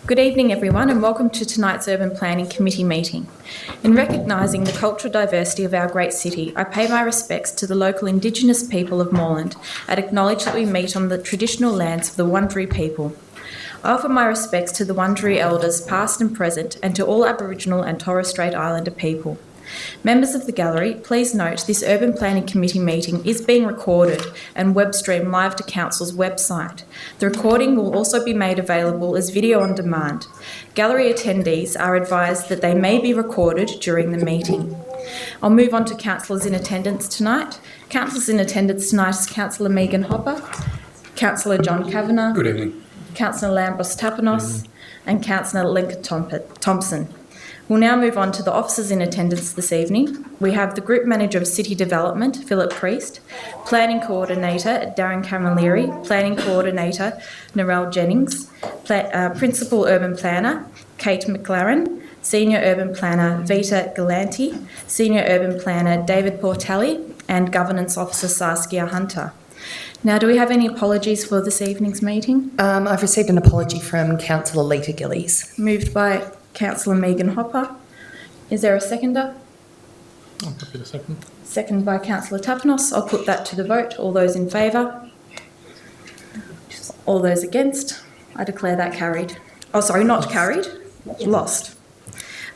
Good evening everyone and welcome to tonight's Urban Planning Committee meeting. In recognising the cultural diversity of our great city, I pay my respects to the local Indigenous people of Moreland and acknowledge that we meet on the traditional lands of the Wurundjeri people. I offer my respects to the Wurundjeri elders past and present and to all Aboriginal and Torres Strait Islander people. Members of the gallery, please note this Urban Planning Committee meeting is being recorded and web streamed live to Council's website. The recording will also be made available as video on demand. Gallery attendees are advised that they may be recorded during the meeting. I'll move on to councillors in attendance tonight. Councillors in attendance tonight is Councillor Megan Hopper, Councillor John Kavanagh. Good evening. Councillor Lambros Tapanos and Councillor Lincoln Thompson. We'll now move on to the officers in attendance this evening. We have the Group Manager of City Development, Philip Priest, Planning Coordinator, Darren Camilleri, Planning Coordinator, Narelle Jennings, Principal Urban Planner, Kate McLaren, Senior Urban Planner, Vita Galanti, Senior Urban Planner, David Portelli, and Governance Officer, Saskia Hunter. Now, do we have any apologies for this evening's meeting? I've received an apology from Councillor Lita Gillies. Moved by Councillor Megan Hopper. Is there a seconder? I'm happy to second. Second by Councillor Tapanos. I'll put that to the vote. All those in favour? All those against? I declare that carried. Oh, sorry, not carried. Lost.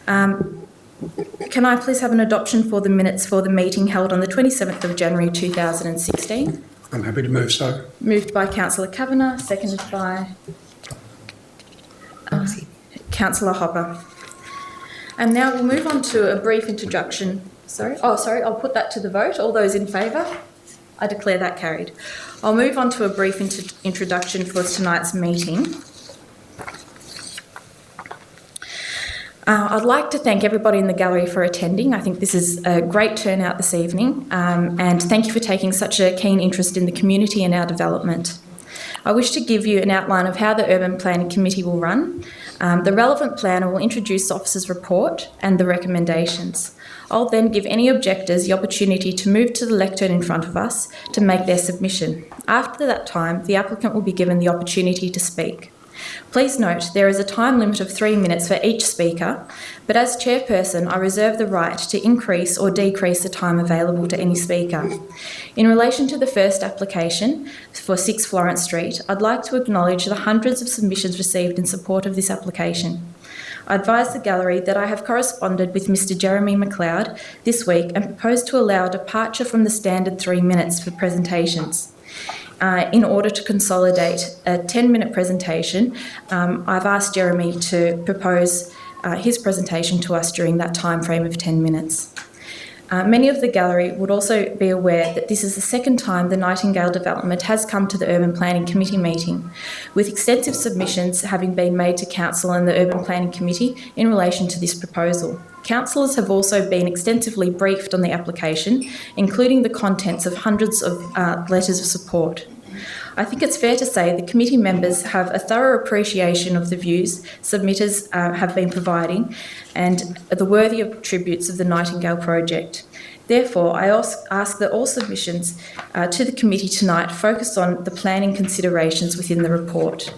Can I please have an adoption for the minutes for the meeting held on the 27th of January 2016? I'm happy to move so. Moved by Councillor Kavanagh, seconded by Councillor Hopper. And now we'll move on to a brief introduction. I'll put that to the vote. All those in favour? I declare that carried. I'll move on to a brief introduction for tonight's meeting. I'd like to thank everybody in the gallery for attending. I think this is a great turnout this evening, and thank you for taking such a keen interest in the community and our development. I wish to give you an outline of how the Urban Planning Committee will run. The relevant planner will introduce the officer's report and the recommendations. I'll then give any objectors the opportunity to move to the lectern in front of us to make their submission. After that time, the applicant will be given the opportunity to speak. Please note there is a time limit of 3 minutes for each speaker, but as chairperson I reserve the right to increase or decrease the time available to any speaker. In relation to the first application for 6 Florence Street, I'd like to acknowledge the hundreds of submissions received in support of this application. I advise the gallery that I have corresponded with Mr Jeremy McLeod this week and propose to allow a departure from the standard 3 minutes for presentations. In order to consolidate a 10-minute presentation, I've asked Jeremy to propose his presentation to us during that time frame of 10 minutes. Many of the gallery would also be aware that this is the second time the Nightingale development has come to the Urban Planning Committee meeting, with extensive submissions having been made to Council and the Urban Planning Committee in relation to this proposal. Councillors have also been extensively briefed on the application, including the contents of hundreds of letters of support. I think it's fair to say the committee members have a thorough appreciation of the views submitters have been providing and the worthy attributes of the Nightingale project. Therefore, I ask that all submissions to the committee tonight focus on the planning considerations within the report.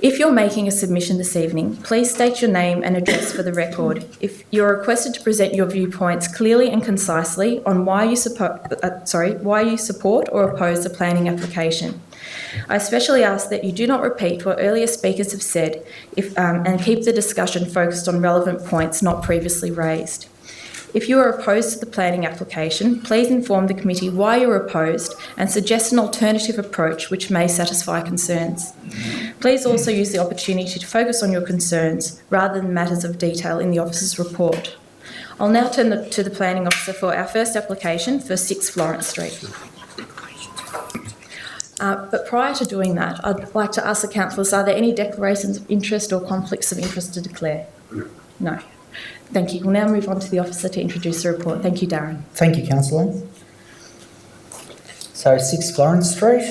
If you're making a submission this evening, please state your name and address for the record. If you're requested to present your viewpoints clearly and concisely on why you support or oppose the planning application. I especially ask that you do not repeat what earlier speakers have said and keep the discussion focused on relevant points not previously raised. If you are opposed to the planning application, please inform the committee why you are opposed and suggest an alternative approach which may satisfy concerns. Please also use the opportunity to focus on your concerns rather than matters of detail in the officer's report. I'll now turn to the planning officer for our first application for 6 Florence Street. But prior to doing that, I'd like to ask the councillors, are there any declarations of interest or conflicts of interest to declare? No. Thank you. We'll now move on to the officer to introduce the report. Thank you, Darren. Thank you, Councillor. So 6 Florence Street,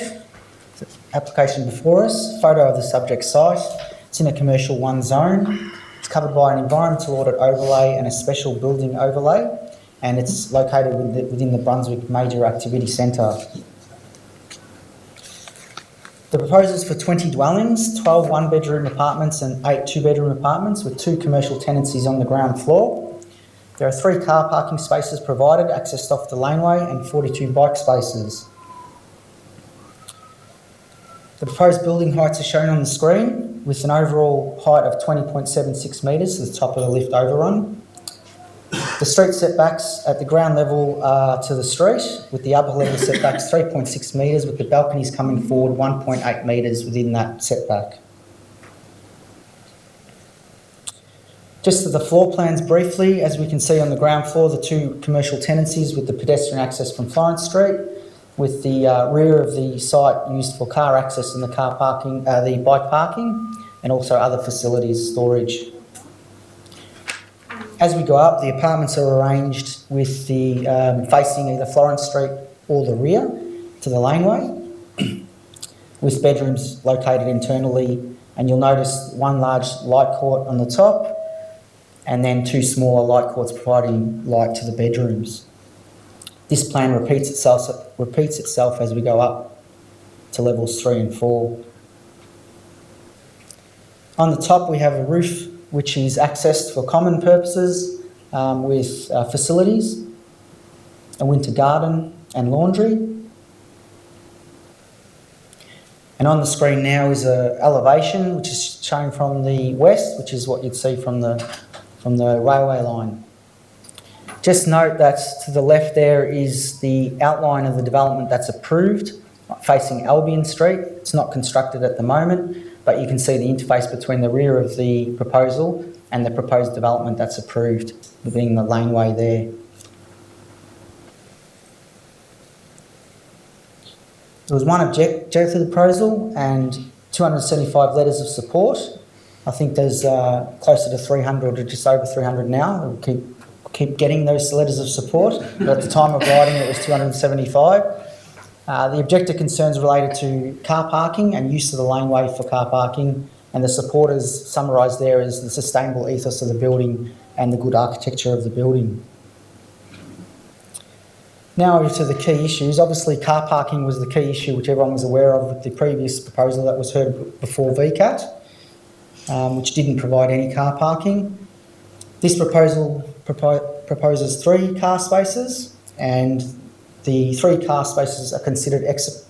application before us, photo of the subject site. It's in a commercial 1 zone. It's covered by an environmental audit overlay and a special building overlay, and it's located within the Brunswick Major Activity Centre. The proposal is for 20 dwellings, 12 one-bedroom apartments and 8 two-bedroom apartments with 2 commercial tenancies on the ground floor. There are 3 car parking spaces provided, accessed off the laneway, and 42 bike spaces. The proposed building heights are shown on the screen with an overall height of 20.76 metres to the top of the lift overrun. The street setbacks at the ground level are to the street, with the upper level setbacks 3.6 metres, with the balconies coming forward 1.8 metres within that setback. Just to the floor plans briefly, as we can see on the ground floor, the 2 commercial tenancies with the pedestrian access from Florence Street, with the rear of the site used for car access and the car parking, the bike parking, and also other facilities, storage. As we go up, the apartments are arranged with the facing either Florence Street or the rear to the laneway, with bedrooms located internally, and you'll notice 1 large light court on the top, and then 2 smaller light courts providing light to the bedrooms. This plan repeats itself as we go up to levels 3 and 4. On the top, we have a roof which is accessed for common purposes with facilities, a winter garden and laundry. And on the screen now is an elevation which is shown from the west, which is what you'd see from the railway line. Just note that to the left there is the outline of the development that's approved, facing Albion Street. It's not constructed at the moment, but you can see the interface between the rear of the proposal and the proposed development that's approved, being the laneway there. There was 1 objection to the proposal and 275 letters of support. I think there's closer to 300 or just over 300 now. We'll keep getting those letters of support, but at the time of writing it was 275. The objector concerns related to car parking and use of the laneway for car parking, and the supporters summarised there as the sustainable ethos of the building and the good architecture of the building. Now to the key issues. Obviously car parking was the key issue which everyone was aware of with the previous proposal that was heard before VCAT, which didn't provide any car parking. This proposal proposes 3 car spaces, and the 3 car spaces are considered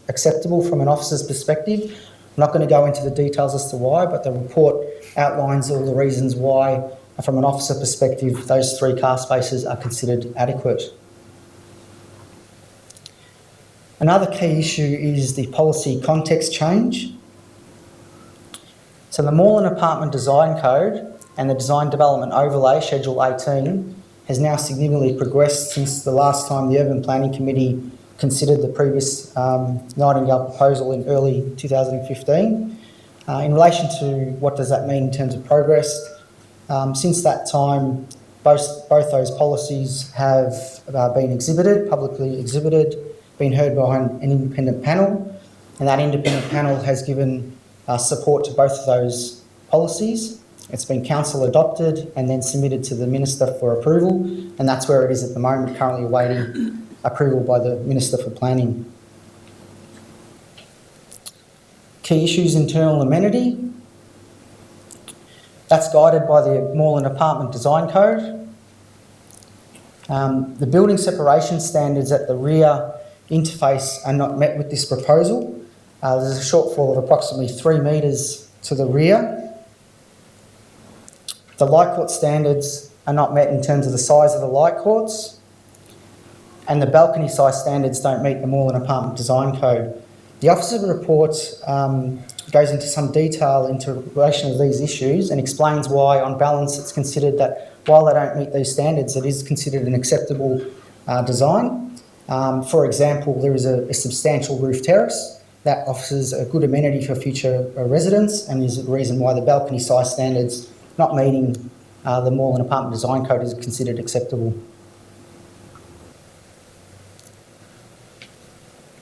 acceptable from an officer's perspective. I'm not going to go into the details as to why, but the report outlines all the reasons why, from an officer perspective, those 3 car spaces are considered adequate. Another key issue is the policy context change. So the Moreland Apartment Design Code and the Design Development Overlay, Schedule 18, has now significantly progressed since the last time the Urban Planning Committee considered the previous Nightingale proposal in early 2015. In relation to what does that mean in terms of progress, since that time, both those policies have been exhibited, publicly exhibited, been heard by an independent panel, and that independent panel has given support to both of those policies. It's been council adopted and then submitted to the Minister for approval, and that's where it is at the moment, currently awaiting approval by the Minister for Planning. Key issues: internal amenity. That's guided by the Moreland Apartment Design Code. The building separation standards at the rear interface are not met with this proposal. There's a shortfall of approximately 3 metres to the rear. The light court standards are not met in terms of the size of the light courts, and the balcony size standards don't meet the Moreland Apartment Design Code. The officer report goes into some detail into relation to these issues and explains why, on balance, it's considered that while they don't meet these standards, it is considered an acceptable design. For example, there is a substantial roof terrace that offers a good amenity for future residents, and is the reason why the balcony size standards not meeting the Moreland Apartment Design Code is considered acceptable.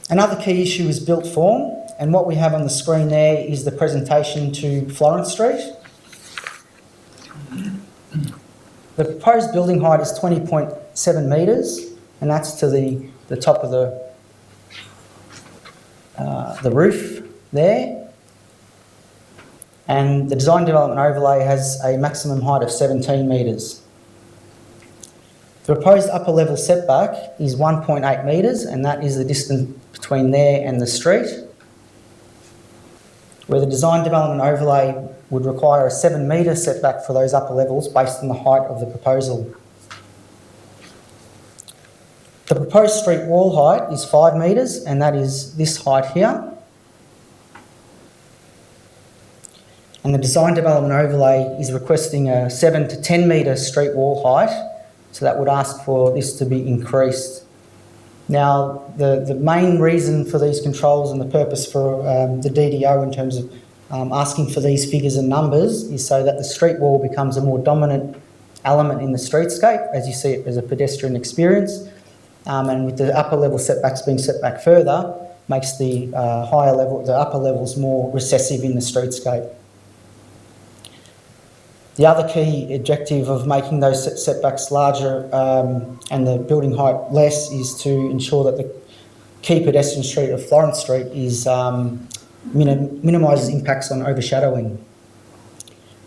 Another key issue is built form, and what we have on the screen there is the presentation to Florence Street. The proposed building height is 20.7 metres, and that's to the top of the roof there. And the design development overlay has a maximum height of 17 metres. The proposed upper level setback is 1.8 metres, and that is the distance between there and the street, where the design development overlay would require a 7 metre setback for those upper levels based on the height of the proposal. The proposed street wall height is 5 metres, and that is this height here. And the design development overlay is requesting a 7 to 10 metre street wall height, so that would ask for this to be increased. Now, the main reason for these controls and the purpose for the DDO in terms of asking for these figures and numbers is so that the street wall becomes a more dominant element in the streetscape, as you see it as a pedestrian experience. And with the upper level setbacks being set back further, makes the the upper levels more recessive in the streetscape. The other key objective of making those setbacks larger and the building height less is to ensure that the key pedestrian street of Florence Street is minimises impacts on overshadowing.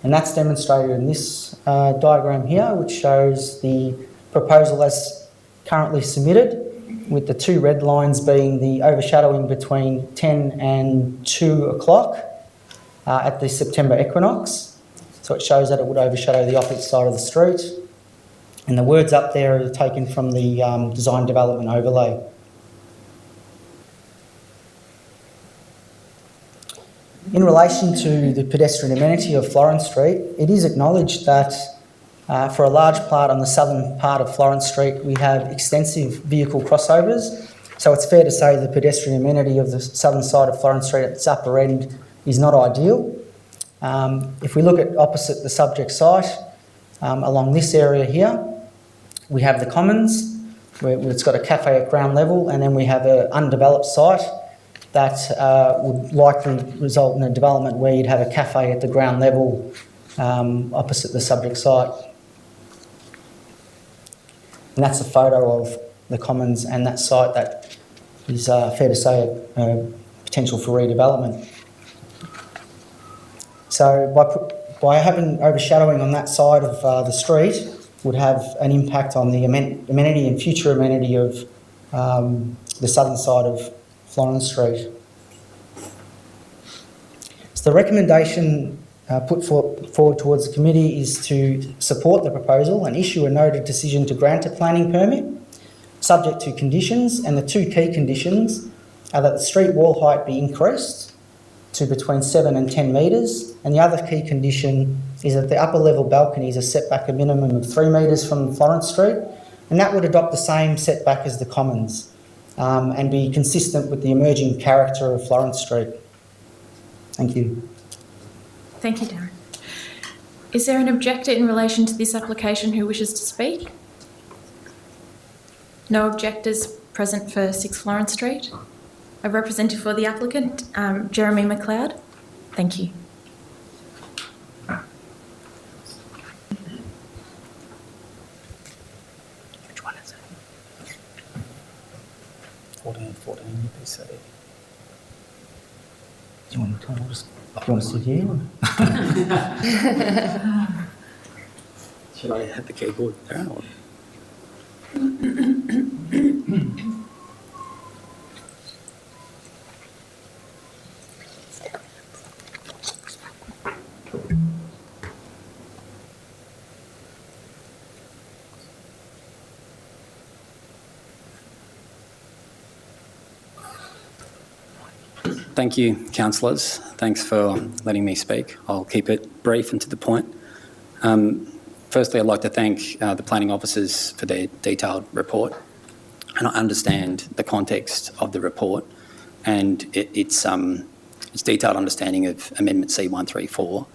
And that's demonstrated in this diagram here, which shows the proposal as currently submitted, with the two red lines being the overshadowing between 10 and 2 o'clock at the September equinox. So it shows that it would overshadow the opposite side of the street. And the words up there are taken from the design development overlay. In relation to the pedestrian amenity of Florence Street, it is acknowledged that for a large part on the southern part of Florence Street, we have extensive vehicle crossovers. So it's fair to say the pedestrian amenity of the southern side of Florence Street at its upper end is not ideal. If we look at opposite the subject site, along this area here, we have the Commons, where it's got a cafe at ground level, and then we have an undeveloped site that would likely result in a development where you'd have a cafe at the ground level opposite the subject site. And that's a photo of the Commons and that site that is, fair to say, potential for redevelopment. So by having overshadowing on that side of the street would have an impact on the amenity and future amenity of the southern side of Florence Street. So the recommendation put forward towards the committee is to support the proposal and issue a noted decision to grant a planning permit, subject to conditions, and the two key conditions are that the street wall height be increased to between 7 and 10 metres, and the other key condition is that the upper level balconies are set back a minimum of 3 metres from Florence Street, and that would adopt the same setback as the Commons and be consistent with the emerging character of Florence Street. Thank you. Thank you, Darren. Is there an objector in relation to this application who wishes to speak? No objectors present for 6 Florence Street. A representative for the applicant, Jeremy McLeod. Thank you. Which one is it? 14, UPC. Do you want to sit here? Should I have the keyboard there? Or? Thank you, councillors. Thanks for letting me speak. I'll keep it brief and to the point. Firstly, I'd like to thank the planning officers for their detailed report. And I understand the context of the report and its detailed understanding of Amendment C134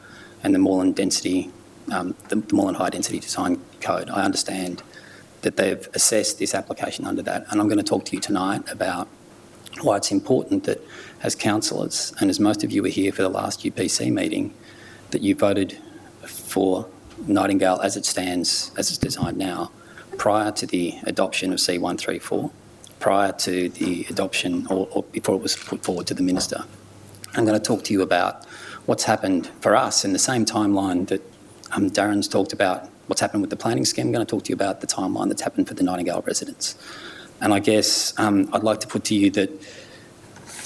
and the Moreland the Moreland High Density Design Code. I understand that they've assessed this application under that, and I'm going to talk to you tonight about why it's important that as councillors, and as most of you were here for the last UPC meeting, that you voted for Nightingale as it stands, as it's designed now, prior to the adoption of C134, prior to the adoption or before it was put forward to the Minister. I'm going to talk to you about what's happened for us in the same timeline that Darren's talked about what's happened with the planning scheme. I'm going to talk to you about the timeline that's happened for the Nightingale residents. And I guess I'd like to put to you that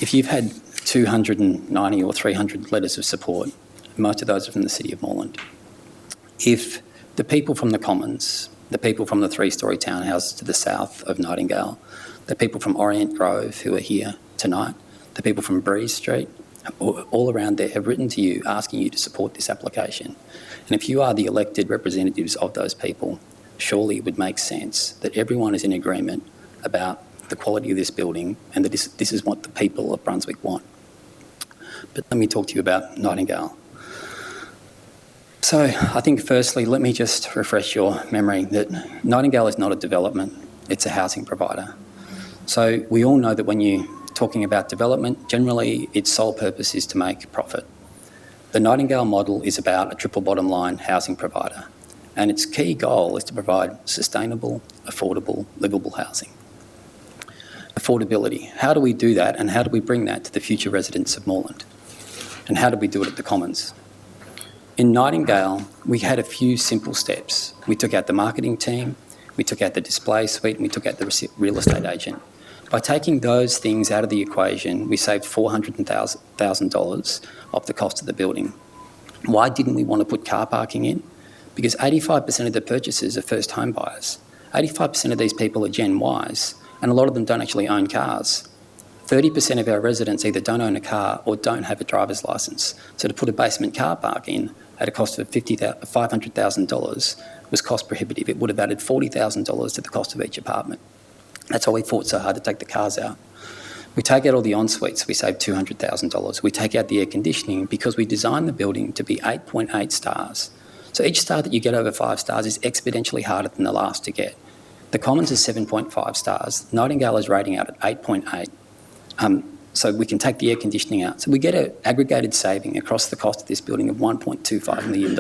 if you've had 290 or 300 letters of support, most of those are from the City of Moreland. If the people from the Commons, the people from the three-storey townhouses to the south of Nightingale, the people from Orient Grove who are here tonight, the people from Breeze Street, all around there have written to you asking you to support this application. And if you are the elected representatives of those people, surely it would make sense that everyone is in agreement about the quality of this building and that this is what the people of Brunswick want. But let me talk to you about Nightingale. So I think firstly, let me just refresh your memory that Nightingale is not a development, it's a housing provider. So we all know that when you're talking about development, generally its sole purpose is to make profit. The Nightingale model is about a triple bottom line housing provider, and its key goal is to provide sustainable, affordable, livable housing. Affordability, how do we do that and how do we bring that to the future residents of Moreland? And how do we do it at the Commons? In Nightingale, we had a few simple steps. We took out the marketing team, we took out the display suite, and we took out the real estate agent. By taking those things out of the equation, we saved $400,000 off the cost of the building. Why didn't we want to put car parking in? Because 85% of the purchasers are first home buyers. 85% of these people are Gen Ys, and a lot of them don't actually own cars. 30% of our residents either don't own a car or don't have a driver's licence. So to put a basement car park in at a cost of $500,000 was cost prohibitive. It would have added $40,000 to the cost of each apartment. That's why we fought so hard to take the cars out. We take out all the en-suites, we save $200,000. We take out the air conditioning because we designed the building to be 8.8 stars. So each star that you get over 5 stars is exponentially harder than the last to get. The Commons is 7.5 stars. Nightingale is rating out at 8.8. So we can take the air conditioning out. So we get an aggregated saving across the cost of this building of $1.25 million.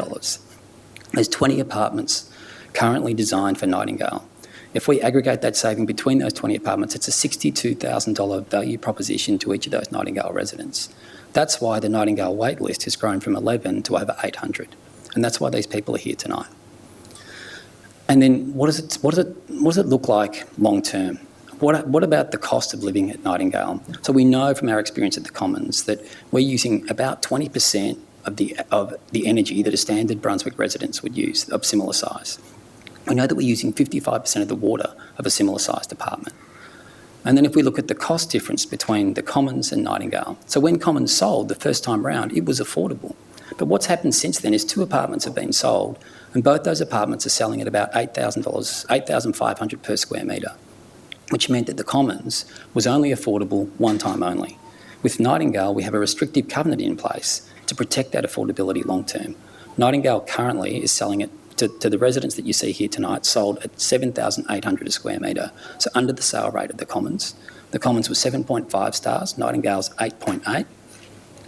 There's 20 apartments currently designed for Nightingale. If we aggregate that saving between those 20 apartments, it's a $62,000 value proposition to each of those Nightingale residents. That's why the Nightingale wait list has grown from 11 to over 800. And that's why these people are here tonight. And then what does it look like long term? What about the cost of living at Nightingale? So we know from our experience at the Commons that we're using about 20% of the energy that a standard Brunswick residents would use of similar size. We know that we're using 55% of the water of a similar sized apartment. And then if we look at the cost difference between the Commons and Nightingale, so when Commons sold the first time round, it was affordable. But what's happened since then is 2 apartments have been sold, and both those apartments are selling at about $8,500 per square metre, which meant that the Commons was only affordable one time only. With Nightingale, we have a restrictive covenant in place to protect that affordability long term. Nightingale currently is selling it to the residents that you see here tonight, sold at $7,800 a square metre, so under the sale rate of the Commons. The Commons was 7.5 stars, Nightingale's 8.8.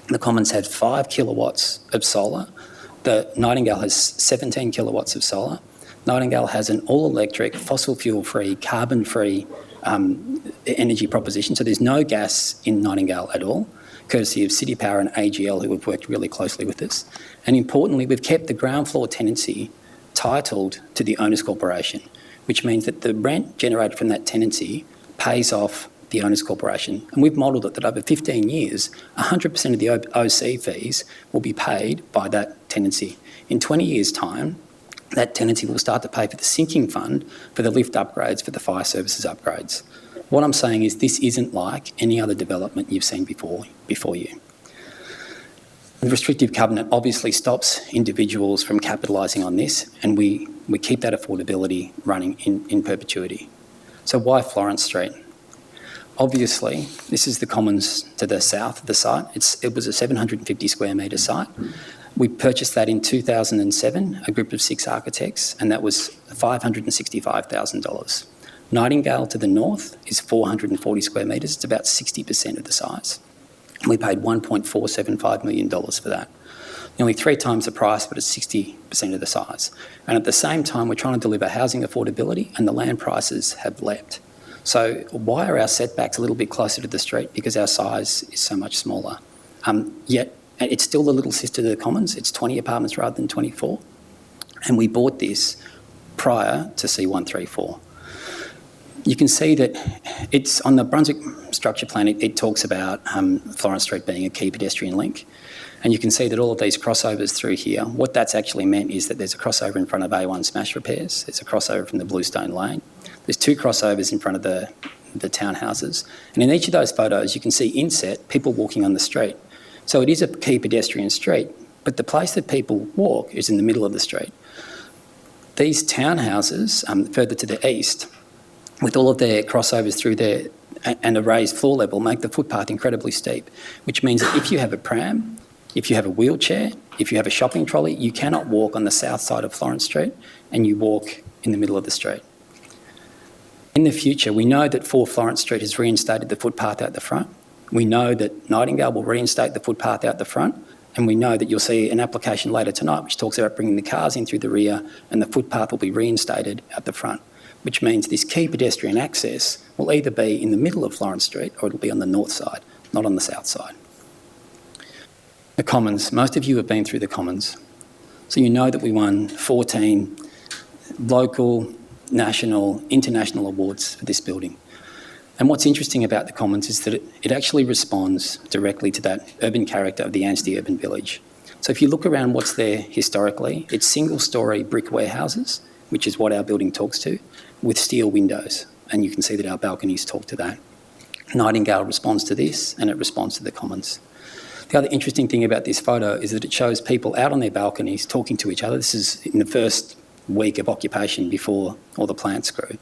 The Commons had 5 kilowatts of solar. The Nightingale has 17 kilowatts of solar. Nightingale has an all-electric, fossil fuel-free, carbon-free energy proposition, so there's no gas in Nightingale at all, courtesy of City Power and AGL, who have worked really closely with us. And importantly, we've kept the ground floor tenancy titled to the owners' corporation, which means that the rent generated from that tenancy pays off the owners' corporation. And we've modelled it that over 15 years, 100% of the OC fees will be paid by that tenancy. In 20 years' time, that tenancy will start to pay for the sinking fund, for the lift upgrades, for the fire services upgrades. What I'm saying is this isn't like any other development you've seen before you. The restrictive covenant obviously stops individuals from capitalising on this, and we keep that affordability running in perpetuity. So why Florence Street? Obviously, this is the Commons to the south of the site. It was a 750 square metre site. We purchased that in 2007, a group of 6 architects, and that was $565,000. Nightingale to the north is 440 square metres. It's about 60% of the size. We paid $1.475 million for that. Nearly 3 times the price, but it's 60% of the size. And at the same time, we're trying to deliver housing affordability, and the land prices have leapt. So why are our setbacks a little bit closer to the street? Because our size is so much smaller. yet it's still the little sister to the Commons. It's 20 apartments rather than 24. And we bought this prior to C134. You can see that it's on the Brunswick structure plan, it talks about Florence Street being a key pedestrian link. And you can see that all of these crossovers through here, what that's actually meant is that there's a crossover in front of A1 Smash Repairs, there's a crossover from the Bluestone Lane, there's 2 crossovers in front of the townhouses. And in each of those photos, you can see inset people walking on the street. So it is a key pedestrian street, but the place that people walk is in the middle of the street. These townhouses, further to the east, with all of their crossovers through there and a raised floor level, make the footpath incredibly steep, which means that if you have a pram, if you have a wheelchair, if you have a shopping trolley, you cannot walk on the south side of Florence Street and you walk in the middle of the street. In the future, we know that 4 Florence Street has reinstated the footpath out the front. We know that Nightingale will reinstate the footpath out the front, and we know that you'll see an application later tonight which talks about bringing the cars in through the rear and the footpath will be reinstated out the front, which means this key pedestrian access will either be in the middle of Florence Street or it'll be on the north side, not on the south side. The Commons, most of you have been through the Commons. So you know that we won 14 local, national, international awards for this building. And what's interesting about the Commons is that it actually responds directly to that urban character of the Anstey urban village. So if you look around what's there historically, it's single-storey brick warehouses, which is what our building talks to, with steel windows. And you can see that our balconies talk to that. Nightingale responds to this, and it responds to the Commons. The other interesting thing about this photo is that it shows people out on their balconies talking to each other. This is in the first week of occupation before all the plants grew.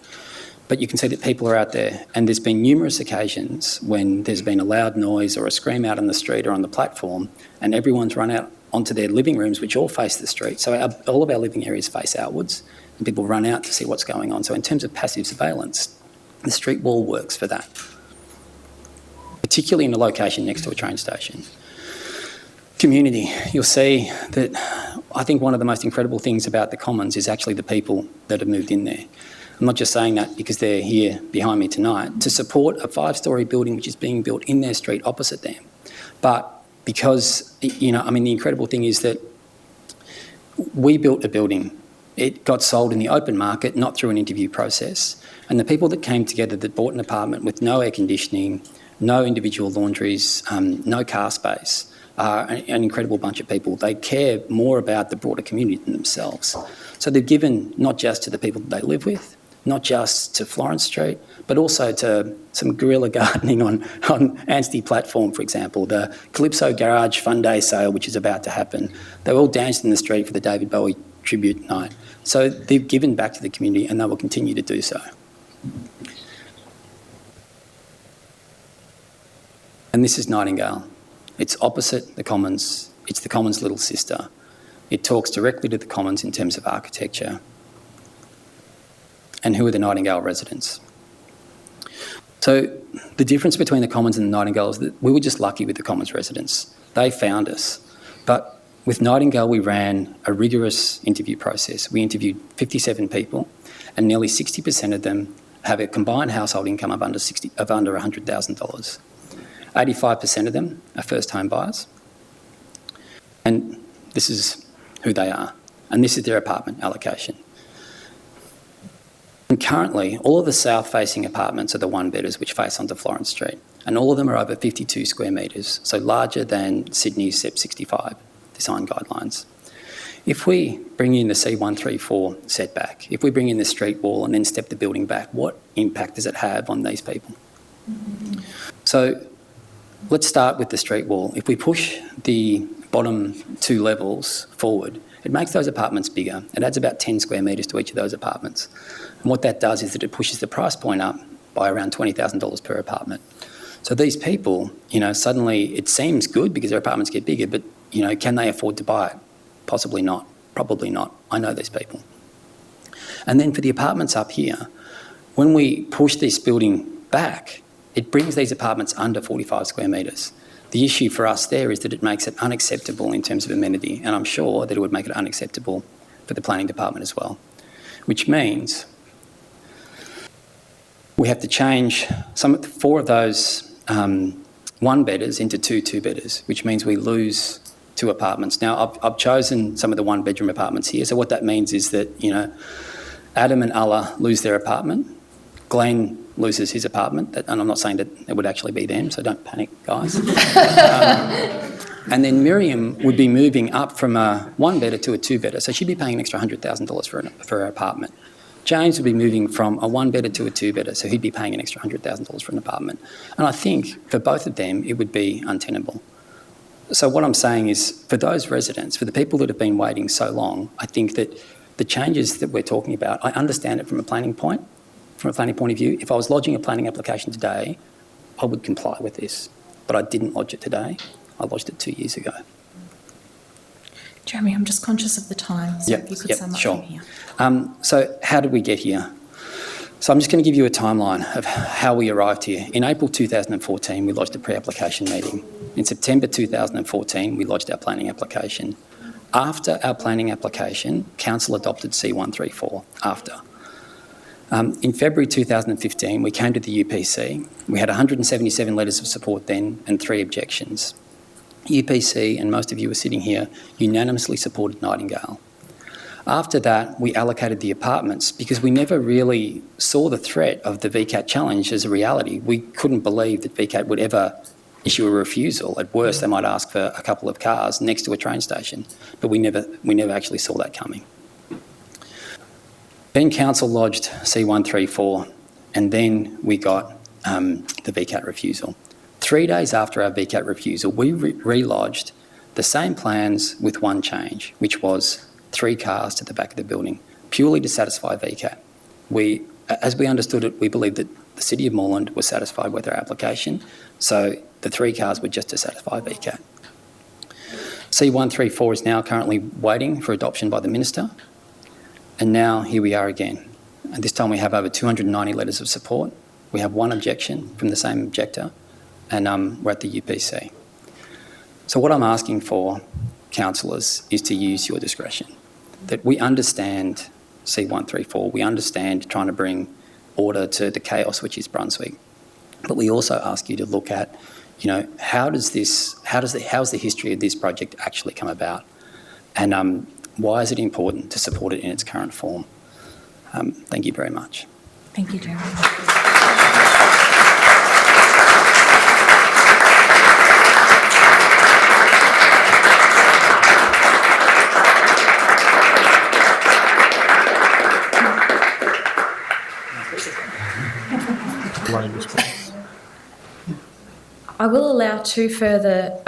But you can see that people are out there, and there's been numerous occasions when there's been a loud noise or a scream out on the street or on the platform, and everyone's run out onto their living rooms, which all face the street. So all of our living areas face outwards, and people run out to see what's going on. So in terms of passive surveillance, the street wall works for that, particularly in a location next to a train station. Community, you'll see that I think one of the most incredible things about the Commons is actually the people that have moved in there. I'm not just saying that because they're here behind me tonight, to support a 5-storey building which is being built in their street opposite them. But because, the incredible thing is that we built a building. It got sold in the open market, not through an interview process. And the people that came together that bought an apartment with no air conditioning, no individual laundries, no car space, are an incredible bunch of people. They care more about the broader community than themselves. So they've given not just to the people that they live with, not just to Florence Street, but also to some guerrilla gardening on Anstey platform, for example, the Calypso Garage Fun Day sale, which is about to happen. They all danced in the street for the David Bowie tribute night. So they've given back to the community and they will continue to do so. And this is Nightingale. It's opposite the Commons. It's the Commons' little sister. It talks directly to the Commons in terms of architecture. And who are the Nightingale residents? So the difference between the Commons and the Nightingale is that we were just lucky with the Commons residents. They found us. But with Nightingale, we ran a rigorous interview process. We interviewed 57 people, and nearly 60% of them have a combined household income of under $100,000. 85% of them are first-home buyers. And this is who they are. And this is their apartment allocation. And currently, all of the south-facing apartments are the one-bedders which face onto Florence Street. And all of them are over 52 square metres, so larger than Sydney's SEP 65 design guidelines. If we bring in the C134 setback, if we bring in the street wall and then step the building back, what impact does it have on these people? So let's start with the street wall. If we push the bottom 2 levels forward, it makes those apartments bigger. It adds about 10 square metres to each of those apartments. And what that does is that it pushes the price point up by around $20,000 per apartment. So these people, suddenly it seems good because their apartments get bigger, but, can they afford to buy it? Possibly not. Probably not. I know these people. And then for the apartments up here, when we push this building back, it brings these apartments under 45 square metres. The issue for us there is that it makes it unacceptable in terms of amenity, and I'm sure that it would make it unacceptable for the planning department as well, which means we have to change 4 of those one-bedders into two-bedders, which means we lose 2 apartments. Now, I've chosen some of the one-bedroom apartments here. So what that means is that, Adam and Allah lose their apartment. Glenn loses his apartment. And I'm not saying that it would actually be them, so don't panic, guys. And then Miriam would be moving up from a one-bedder to a two-bedder. So she'd be paying an extra $100,000 for her apartment. James would be moving from a one-bedder to a two-bedder, so he'd be paying an extra $100,000 for an apartment. And I think for both of them, it would be untenable. So what I'm saying is, for those residents, for the people that have been waiting so long, I think that the changes that we're talking about, I understand it from a planning point of view. If I was lodging a planning application today, I would comply with this. But I didn't lodge it today. I lodged it 2 years ago. Jeremy, I'm just conscious of the time, so if you could sum up sure. from here. So how did we get here? So I'm just going to give you a timeline of how we arrived here. In April 2014, we lodged a pre-application meeting. In September 2014, we lodged our planning application. After our planning application, Council adopted C134 after. In February 2015, we came to the UPC. We had 177 letters of support then and 3 objections. UPC, and most of you are sitting here, unanimously supported Nightingale. After that, we allocated the apartments because we never really saw the threat of the VCAT challenge as a reality. We couldn't believe that VCAT would ever issue a refusal. At worst, they might ask for a couple of cars next to a train station, but we never actually saw that coming. Then Council lodged C134, and then we got the VCAT refusal. 3 days after our VCAT refusal, we relodged the same plans with one change, which was 3 cars to the back of the building, purely to satisfy VCAT. As we understood it, we believed that the City of Moreland was satisfied with our application, so the 3 cars were just to satisfy VCAT. C134 is now currently waiting for adoption by the Minister, and now here we are again. And this time we have over 290 letters of support. We have 1 objection from the same objector, and we're at the UPC. So what I'm asking for, councillors, is to use your discretion. That we understand C134, we understand trying to bring order to the chaos which is Brunswick, but we also ask you to look at, how's the history of this project actually come about, and why is it important to support it in its current form? Thank you very much. Thank you, Jeremy. I will allow 2 further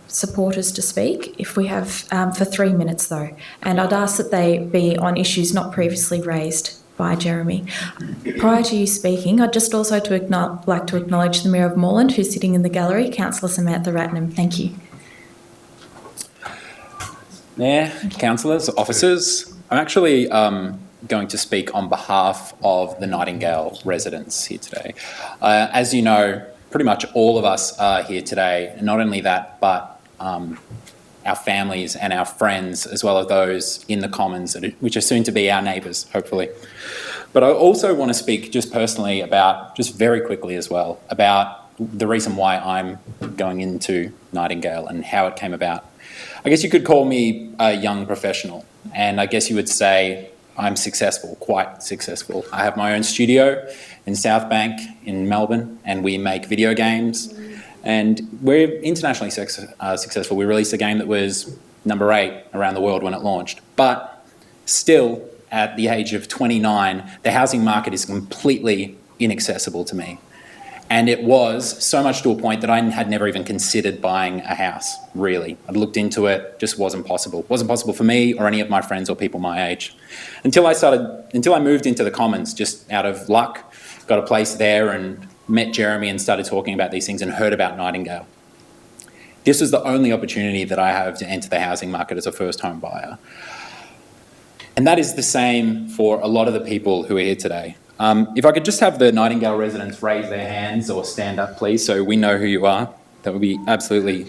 supporters to speak if we have for 3 minutes though, and I'd ask that they be on issues not previously raised by Jeremy. Prior to you speaking, I'd just also like to acknowledge the Mayor of Moreland, who's sitting in the gallery, Councillor Samantha Ratnam. Thank you. Mayor, councillors, officers, I'm actually going to speak on behalf of the Nightingale residents here today. As you know, pretty much all of us are here today, and not only that, but our families and our friends, as well as those in the Commons, which are soon to be our neighbours, hopefully. But I also want to speak just personally about, just very quickly as well, about the reason why I'm going into Nightingale and how it came about. I guess you could call me a young professional, and I guess you would say I'm successful, quite successful. I have my own studio in South Bank in Melbourne, and we make video games, and we're internationally successful. We released a game that was number 8 around the world when it launched. But still, at the age of 29, the housing market is completely inaccessible to me. And it was so much to a point that I had never even considered buying a house, really. I'd looked into it, just wasn't possible. It wasn't possible for me or any of my friends or people my age. Until I moved into the Commons, just out of luck, got a place there and met Jeremy and started talking about these things and heard about Nightingale. This was the only opportunity that I have to enter the housing market as a first home buyer. And that is the same for a lot of the people who are here today. If I could just have the Nightingale residents raise their hands or stand up, please, so we know who you are. That would be absolutely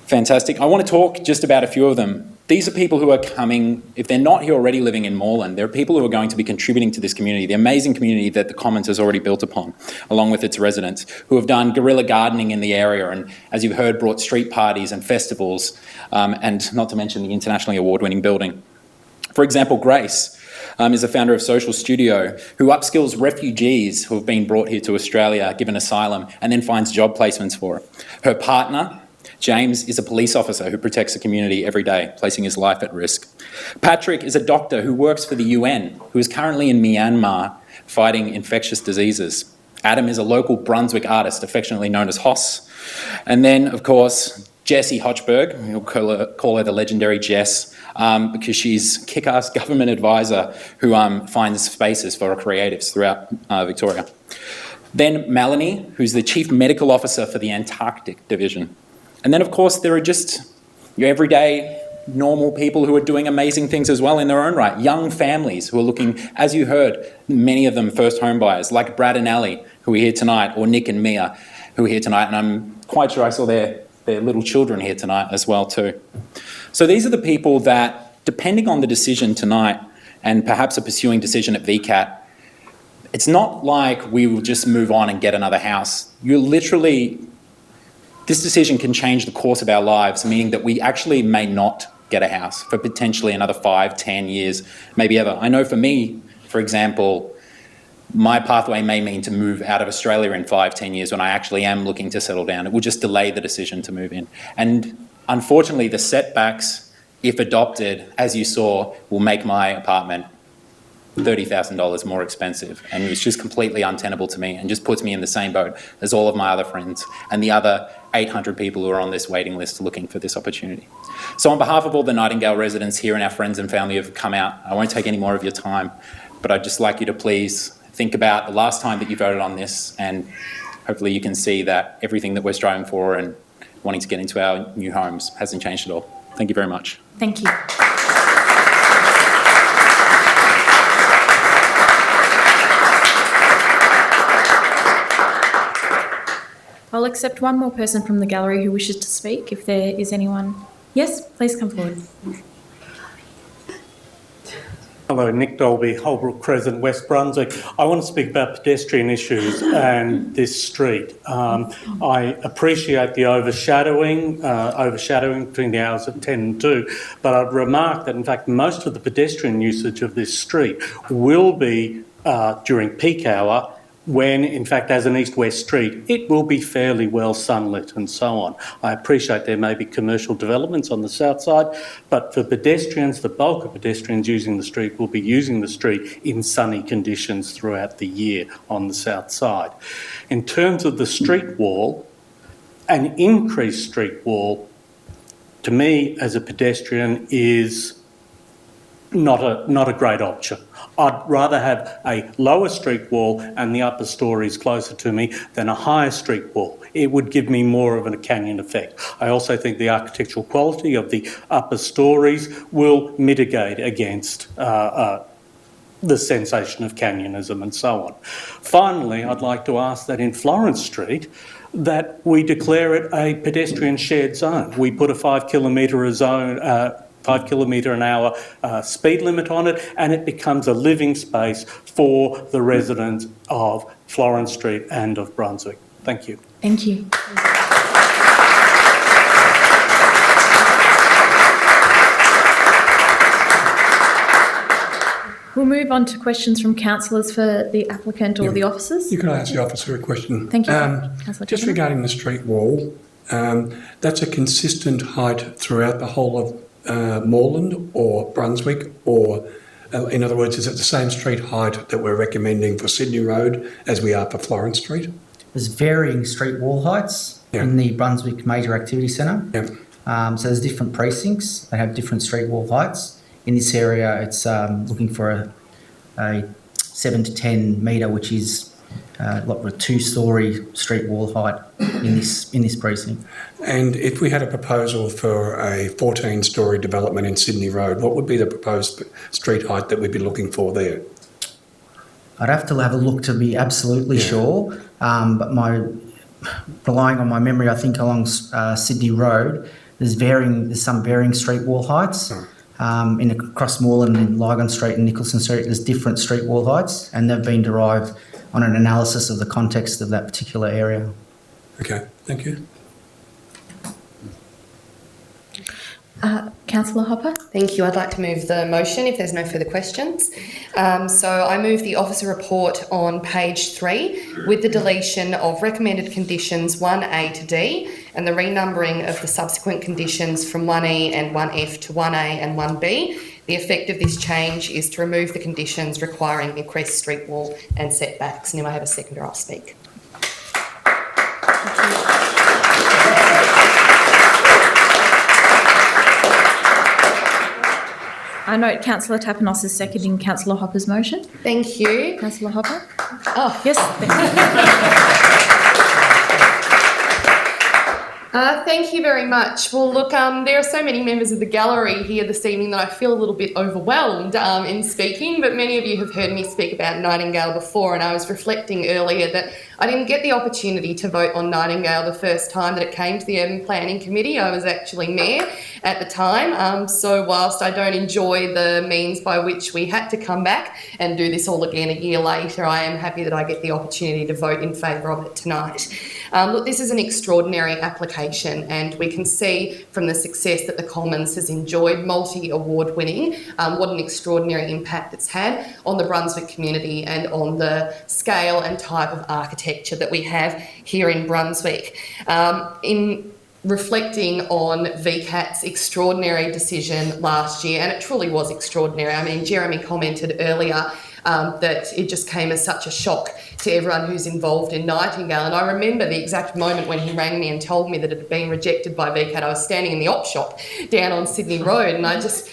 fantastic. I want to talk just about a few of them. These are people who are coming, if they're not here already living in Moreland, there are people who are going to be contributing to this community, the amazing community that the Commons has already built upon, along with its residents, who have done guerrilla gardening in the area and, as you've heard, brought street parties and festivals, and not to mention the internationally award-winning building. For example, Grace is the founder of Social Studio, who upskills refugees who have been brought here to Australia, given asylum, and then finds job placements for it. Her partner, James, is a police officer who protects the community every day, placing his life at risk. Patrick is a doctor who works for the UN, who is currently in Myanmar fighting infectious diseases. Adam is a local Brunswick artist, affectionately known as Hoss. And then, of course, Jessie Hochberg, we'll call her the legendary Jess, because she's kick-ass government advisor who finds spaces for creatives throughout Victoria. Then Melanie, who's the Chief Medical Officer for the Antarctic Division. And then, of course, there are just your everyday, normal people who are doing amazing things as well in their own right. Young families who are looking, as you heard, many of them first home buyers, like Brad and Ali, who are here tonight, or Nick and Mia, who are here tonight. And I'm quite sure I saw their little children here tonight as well too. So these are the people that, depending on the decision tonight, and perhaps a pursuing decision at VCAT, it's not like we will just move on and get another house. This decision can change the course of our lives, meaning that we actually may not get a house for potentially another 5, 10 years, maybe ever. I know for me, for example, my pathway may mean to move out of Australia in 5, 10 years when I actually am looking to settle down. It will just delay the decision to move in. And unfortunately, the setbacks, if adopted, as you saw, will make my apartment $30,000 more expensive. And it's just completely untenable to me and just puts me in the same boat as all of my other friends and the other 800 people who are on this waiting list looking for this opportunity. So on behalf of all the Nightingale residents here and our friends and family who have come out, I won't take any more of your time, but I'd just like you to please think about the last time that you voted on this, and hopefully you can see that everything that we're striving for and wanting to get into our new homes hasn't changed at all. Thank you very much. Thank you. I'll accept one more person from the gallery who wishes to speak, if there is anyone. Yes, please come forward. Hello, Nick Dolby, Holbrook Crescent, West Brunswick. I want to speak about pedestrian issues and this street. I appreciate the overshadowing between the hours of 10 and 2, but I'd remark that in fact most of the pedestrian usage of this street will be during peak hour, when, in fact, as an east-west street, it will be fairly well sunlit and so on. I appreciate there may be commercial developments on the south side, but for pedestrians, the bulk of pedestrians using the street will be using the street in sunny conditions throughout the year on the south side. In terms of the street wall, an increased street wall, to me, as a pedestrian, is not a great option. I'd rather have a lower street wall and the upper stories closer to me than a higher street wall. It would give me more of a canyon effect. I also think the architectural quality of the upper stories will mitigate against the sensation of canyonism and so on. Finally, I'd like to ask that in Florence Street, that we declare it a pedestrian shared zone. We put a 5 kilometre an hour speed limit on it, and it becomes a living space for the residents of Florence Street and of Brunswick. Thank you. Thank you. We'll move on to questions from councillors for the applicant or the officers. You can ask the officer a question. Thank you, Councillor Just Kavanaugh. regarding the street wall, that's a consistent height throughout the whole of Moreland or Brunswick, or in other words, is it the same street height that we're recommending for Sydney Road as we are for Florence Street? There's varying street wall heights in the Brunswick Major Activity Centre. So there's different precincts that have different street wall heights. In this area, it's looking for a 7 to 10 metre, which is a 2-storey street wall height in this precinct. And if we had a proposal for a 14-storey development in Sydney Road, what would be the proposed street height that we'd be looking for there? I'd have to have a look to be absolutely sure, but relying on my memory, I think along Sydney Road, There's some varying street wall heights. Across Moreland and Lygon Street and Nicholson Street, there's different street wall heights, and they've been derived on an analysis of the context of that particular area. Okay, thank you. Councillor Hopper? Thank you. I'd like to move the motion if there's no further questions. So I move the officer report on page 3 with the deletion of recommended conditions 1A to D and the renumbering of the subsequent conditions from 1E and 1F to 1A and 1B. The effect of this change is to remove the conditions requiring increased street wall and setbacks. And if I have a seconder, I'll speak. I note Councillor Tapanos is seconding Councillor Hopper's motion. Thank you. Councillor Hopper? Oh, Yes. Thank you very much. Well, look, there are so many members of the gallery here this evening that I feel a little bit overwhelmed in speaking, but many of you have heard me speak about Nightingale before, and I was reflecting earlier that I didn't get the opportunity to vote on Nightingale the first time that it came to the Urban Planning Committee. I was actually mayor at the time, so whilst I don't enjoy the means by which we had to come back and do this all again a year later, I am happy that I get the opportunity to vote in favour of it tonight. Look, this is an extraordinary application, and we can see from the success that the Commons has enjoyed, multi-award winning, what an extraordinary impact it's had on the Brunswick community and on the scale and type of architecture that we have here in Brunswick. In reflecting on VCAT's extraordinary decision last year, and it truly was extraordinary. I mean, Jeremy commented earlier that it just came as such a shock to everyone who's involved in Nightingale. And I remember the exact moment when he rang me and told me that it had been rejected by VCAT. I was standing in the op shop down on Sydney Road, and I just,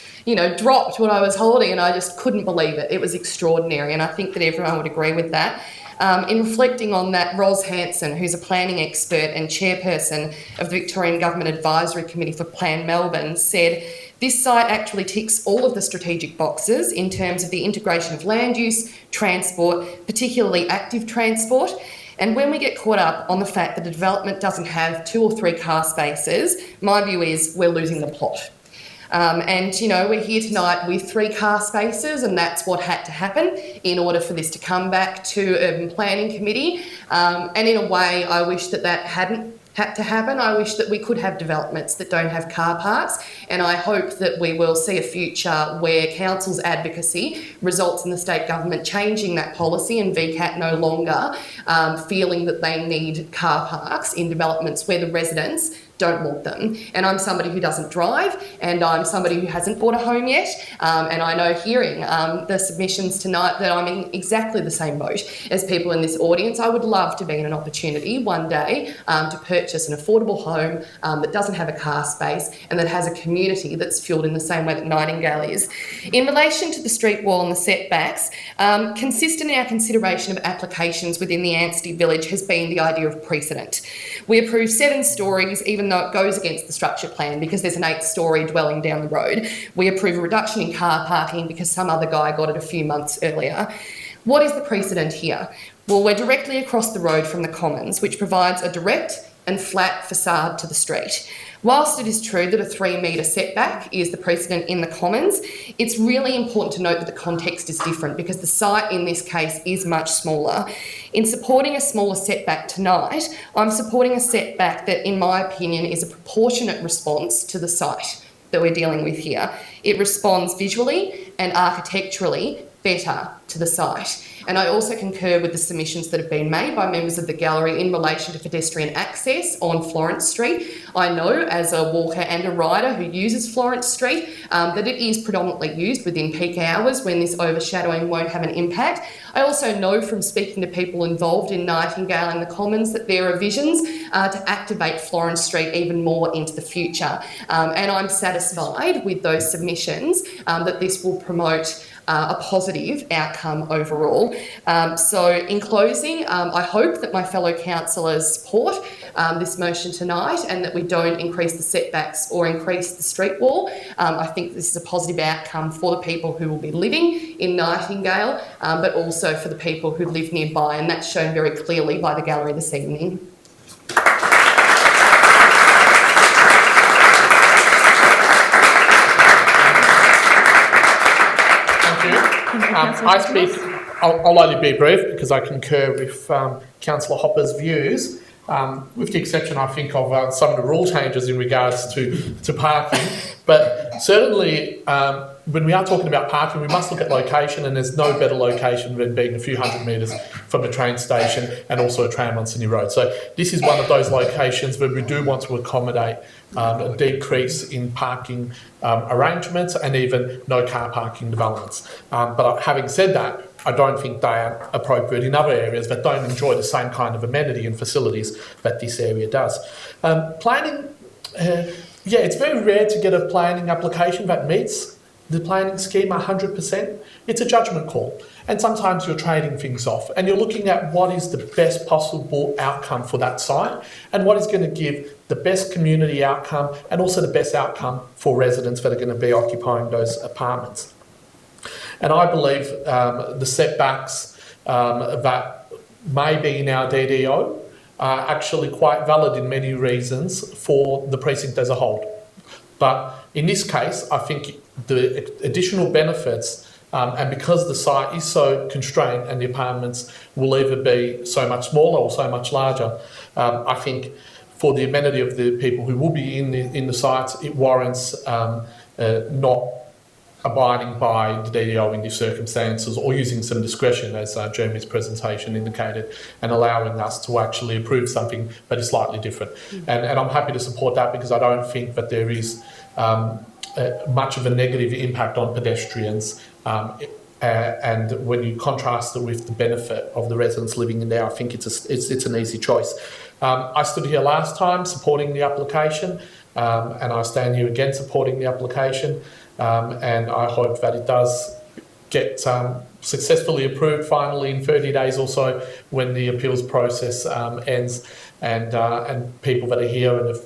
dropped what I was holding, and I just couldn't believe it. It was extraordinary, and I think that everyone would agree with that. In reflecting on that, Ros Hanson, who's a planning expert and chairperson of the Victorian Government Advisory Committee for Plan Melbourne, said, "This site actually ticks all of the strategic boxes in terms of the integration of land use, transport, particularly active transport. And when we get caught up on the fact that the development doesn't have 2 or 3 car spaces, my view is we're losing the plot." We're here tonight with 3 car spaces, and that's what had to happen in order for this to come back to Urban Planning Committee. And in a way, I wish that hadn't had to happen. I wish that we could have developments that don't have car parks, and I hope that we will see a future where council's advocacy results in the state government changing that policy and VCAT no longer feeling that they need car parks in developments where the residents don't want them. And I'm somebody who doesn't drive, and I'm somebody who hasn't bought a home yet, and I know hearing the submissions tonight that I'm in exactly the same boat as people in this audience. I would love to be in an opportunity one day to purchase an affordable home that doesn't have a car space and that has a community that's fueled in the same way that Nightingale is. In relation to the street wall and the setbacks, consistent in our consideration of applications within the Anstey Village has been the idea of precedent. We approve 7 stories, even though it goes against the structure plan because there's an 8-storey dwelling down the road. We approve a reduction in car parking because some other guy got it a few months earlier. What is the precedent here? Well, we're directly across the road from the Commons, which provides a direct and flat facade to the street. Whilst it is true that a 3-metre setback is the precedent in the Commons, it's really important to note that the context is different because the site in this case is much smaller. In supporting a smaller setback tonight, I'm supporting a setback that, in my opinion, is a proportionate response to the site that we're dealing with here. It responds visually and architecturally better to the site. And I also concur with the submissions that have been made by members of the gallery in relation to pedestrian access on Florence Street. I know, as a walker and a rider who uses Florence Street, that it is predominantly used within peak hours when this overshadowing won't have an impact. I also know from speaking to people involved in Nightingale and the Commons that there are visions to activate Florence Street even more into the future. And I'm satisfied with those submissions that this will promote a positive outcome overall. So in closing, I hope that my fellow councillors support this motion tonight and that we don't increase the setbacks or increase the street wall. I think this is a positive outcome for the people who will be living in Nightingale, but also for the people who live nearby, and that's shown very clearly by the gallery this evening. Councillor I Tapinos. speak, I'll only be brief because I concur with Councillor Hopper's views, with the exception, I think, of some of the rule changes in regards to parking. But certainly, when we are talking about parking, we must look at location, and there's no better location than being a few hundred metres from a train station and also a tram on Sydney Road. So this is one of those locations where we do want to accommodate a decrease in parking arrangements and even no car parking developments. But having said that, I don't think they are appropriate in other areas that don't enjoy the same kind of amenity and facilities that this area does. Planning, yeah, it's very rare to get a planning application that meets the planning scheme 100%. It's a judgment call. And sometimes you're trading things off and you're looking at what is the best possible outcome for that site and what is going to give the best community outcome and also the best outcome for residents that are going to be occupying those apartments. And I believe the setbacks that may be in our DDO are actually quite valid in many reasons for the precinct as a whole. But in this case, I think the additional benefits, and because the site is so constrained and the apartments will either be so much smaller or so much larger, I think for the amenity of the people who will be in the sites, it warrants not abiding by the DDO in these circumstances or using some discretion, as Jeremy's presentation indicated, and allowing us to actually approve something that is slightly different. And I'm happy to support that because I don't think that there is much of a negative impact on pedestrians. And when you contrast it with the benefit of the residents living in there, I think it's an easy choice. I stood here last time supporting the application, and I stand here again supporting the application. And I hope that it does get successfully approved finally in 30 days or so when the appeals process ends, and people that are here and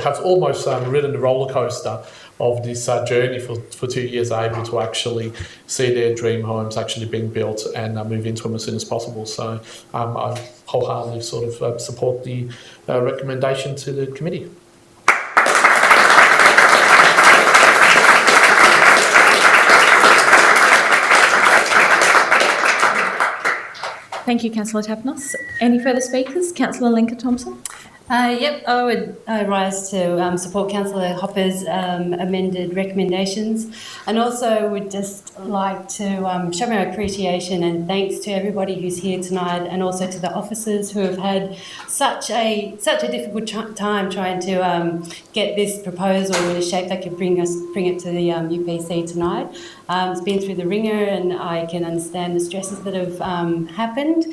have almost ridden the roller coaster of this journey for 2 years are able to actually see their dream homes actually being built and move into them as soon as possible. So I wholeheartedly sort of support the recommendation to the committee. Thank you, Councillor Tapinos. Any further speakers? Councillor Lenker-Thompson. Yep, I would rise to support Councillor Hopper's amended recommendations, and also would just like to show my appreciation and thanks to everybody who's here tonight, and also to the officers who have had such a difficult time trying to get this proposal in a shape that could bring it to the UPC tonight. It's been through the ringer, and I can understand the stresses that have happened.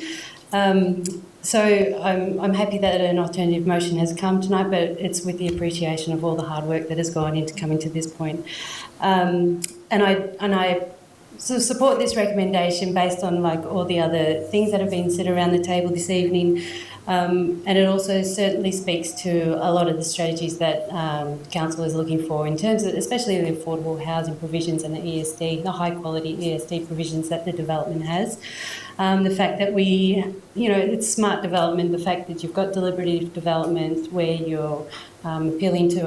So I'm happy that an alternative motion has come tonight, but it's with the appreciation of all the hard work that has gone into coming to this point. And I sort of support this recommendation based on like all the other things that have been said around the table this evening. And it also certainly speaks to a lot of the strategies that Council is looking for in terms of, especially the affordable housing provisions and the ESD, the high quality ESD provisions that the development has. The fact that it's smart development, the fact that you've got deliberative development where you're appealing to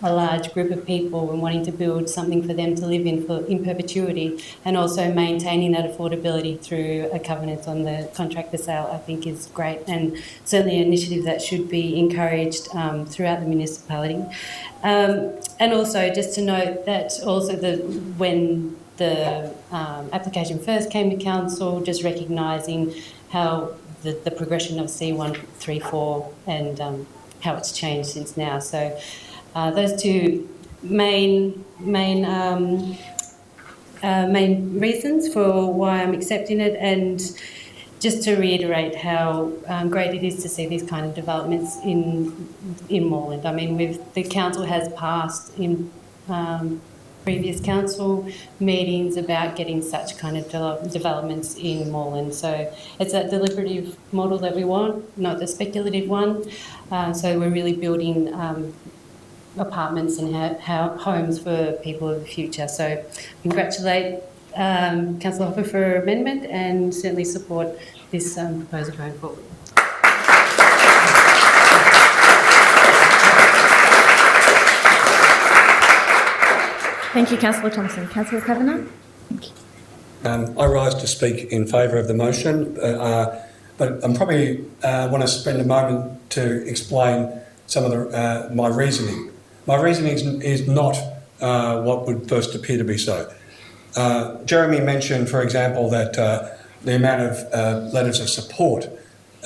a large group of people and wanting to build something for them to live in perpetuity, and also maintaining that affordability through a covenant on the contractor sale, I think is great, and certainly an initiative that should be encouraged throughout the municipality. And also just to note that also when the application first came to council, just recognising how the progression of C134 and how it's changed since now. So those two main reasons for why I'm accepting it, and just to reiterate how great it is to see these kind of developments in Moreland. I mean, the council has passed in previous council meetings about getting such kind of developments in Moreland. So it's that deliberative model that we want, not the speculative one. So we're really building apartments and homes for people of the future. So congratulate Councillor Hopper for her amendment, and certainly support this proposal going forward. Thank you, Councillor Thompson. Councillor Kavanagh. Thank you. I rise to speak in favour of the motion, but I'm probably want to spend a moment to explain some of my reasoning. My reasoning is not what would first appear to be so. Jeremy mentioned, for example, that the amount of letters of support.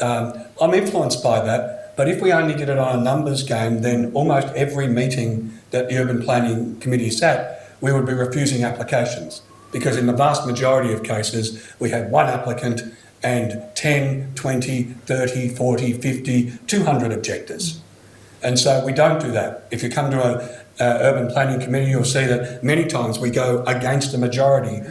I'm influenced by that, but if we only did it on a numbers game, then almost every meeting that the Urban Planning Committee sat, we would be refusing applications, because in the vast majority of cases, we had one applicant and 10, 20, 30, 40, 50, 200 objectors. And so we don't do that. If you come to an urban planning committee, you'll see that many times we go against the majority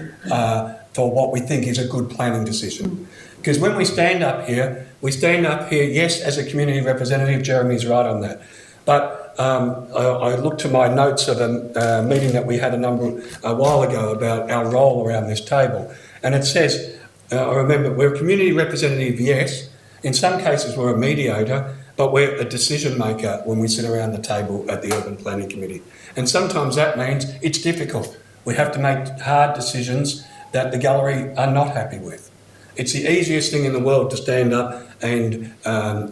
for what we think is a good planning decision. Because when we stand up here, yes, as a community representative, Jeremy's right on that. But I looked to my notes of a meeting that we had a while ago about our role around this table. And it says, I remember, we're a community representative, yes. In some cases, we're a mediator, but we're a decision maker when we sit around the table at the Urban Planning Committee. And sometimes that means it's difficult. We have to make hard decisions that the gallery are not happy with. It's the easiest thing in the world to stand up and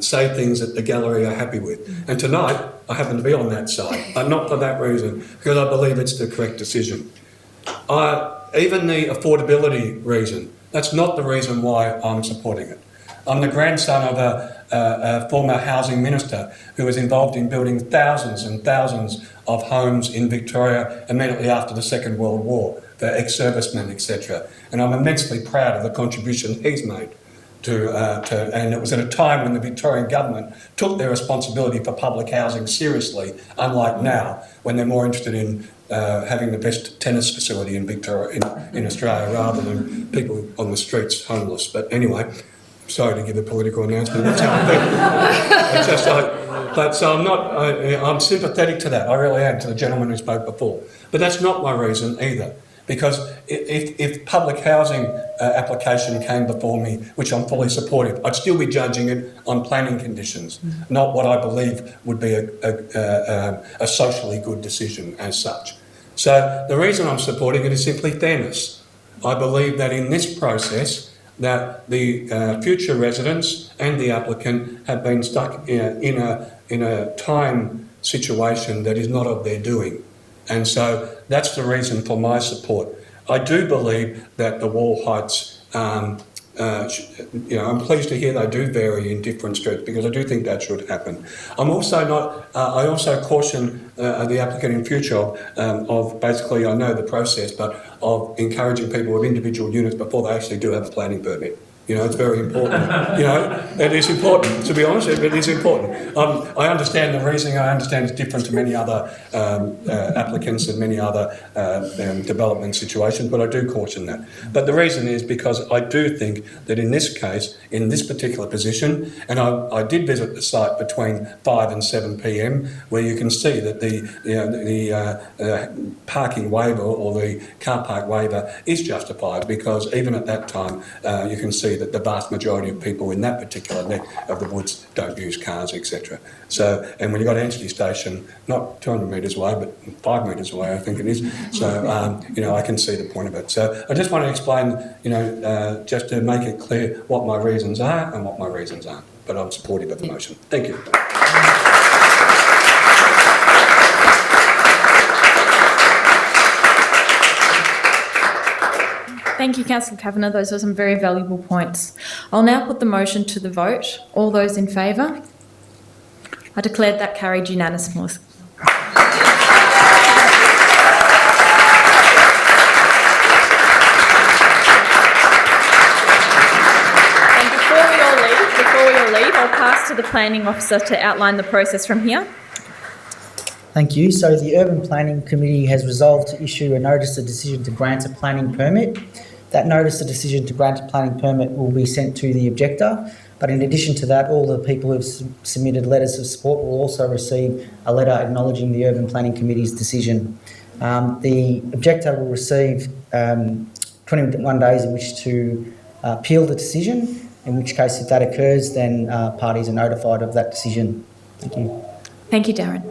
say things that the gallery are happy with. And tonight, I happen to be on that side, but not for that reason, because I believe it's the correct decision. Even the affordability reason, that's not the reason why I'm supporting it. I'm the grandson of a former housing minister who was involved in building thousands and thousands of homes in Victoria immediately after the Second World War for ex-servicemen, etc. And I'm immensely proud of the contribution he's made and it was at a time when the Victorian government took their responsibility for public housing seriously, unlike now, when they're more interested in having the best tennis facility in Victoria, in Australia, rather than people on the streets homeless. But anyway, sorry to give a political announcement. That's how I think. It's just like, so I'm sympathetic to that. I really am, to the gentleman who spoke before. But that's not my reason either. Because if public housing application came before me, which I'm fully supportive, I'd still be judging it on planning conditions, not what I believe would be a socially good decision as such. So the reason I'm supporting it is simply fairness. I believe that in this process, that the future residents and the applicant have been stuck in a time situation that is not of their doing. And so that's the reason for my support. I do believe that the wall heights, I'm pleased to hear they do vary in different streets, because I do think that should happen. I'm also not, I also caution the applicant in future of basically, I know the process, but of encouraging people with individual units before they actually do have a planning permit. You know, it's very important. You know, it is important, to be honest, it is important. I understand the reasoning, I understand it's different to many other applicants and many other development situations, but I do caution that. But the reason is because I do think that in this case, in this particular position, and I did visit the site between 5 and 7 p.m, where you can see that the parking waiver or the car park waiver is justified, because even at that time, you can see that the vast majority of people in that particular neck of the woods don't use cars, etc. So, and when you've got Anstey Station, not 200 metres away, but 5 metres away, I think it is. So, I can see the point of it. So I just want to explain, just to make it clear what my reasons are and what my reasons aren't. But I'm supportive of the motion. Thank you. Thank you, Councillor Kavanagh. Those are some very valuable points. I'll now put the motion to the vote. All those in favour? I declare that carried unanimously. And before we all leave, I'll pass to the Planning Officer to outline the process from here. Thank you. So the Urban Planning Committee has resolved to issue a notice of decision to grant a planning permit. That notice of decision to grant a planning permit will be sent to the objector, but in addition to that, all the people who have submitted letters of support will also receive a letter acknowledging the Urban Planning Committee's decision. The objector will receive 21 days in which to appeal the decision, in which case, if that occurs, then parties are notified of that decision. Thank you. Thank you, Darren.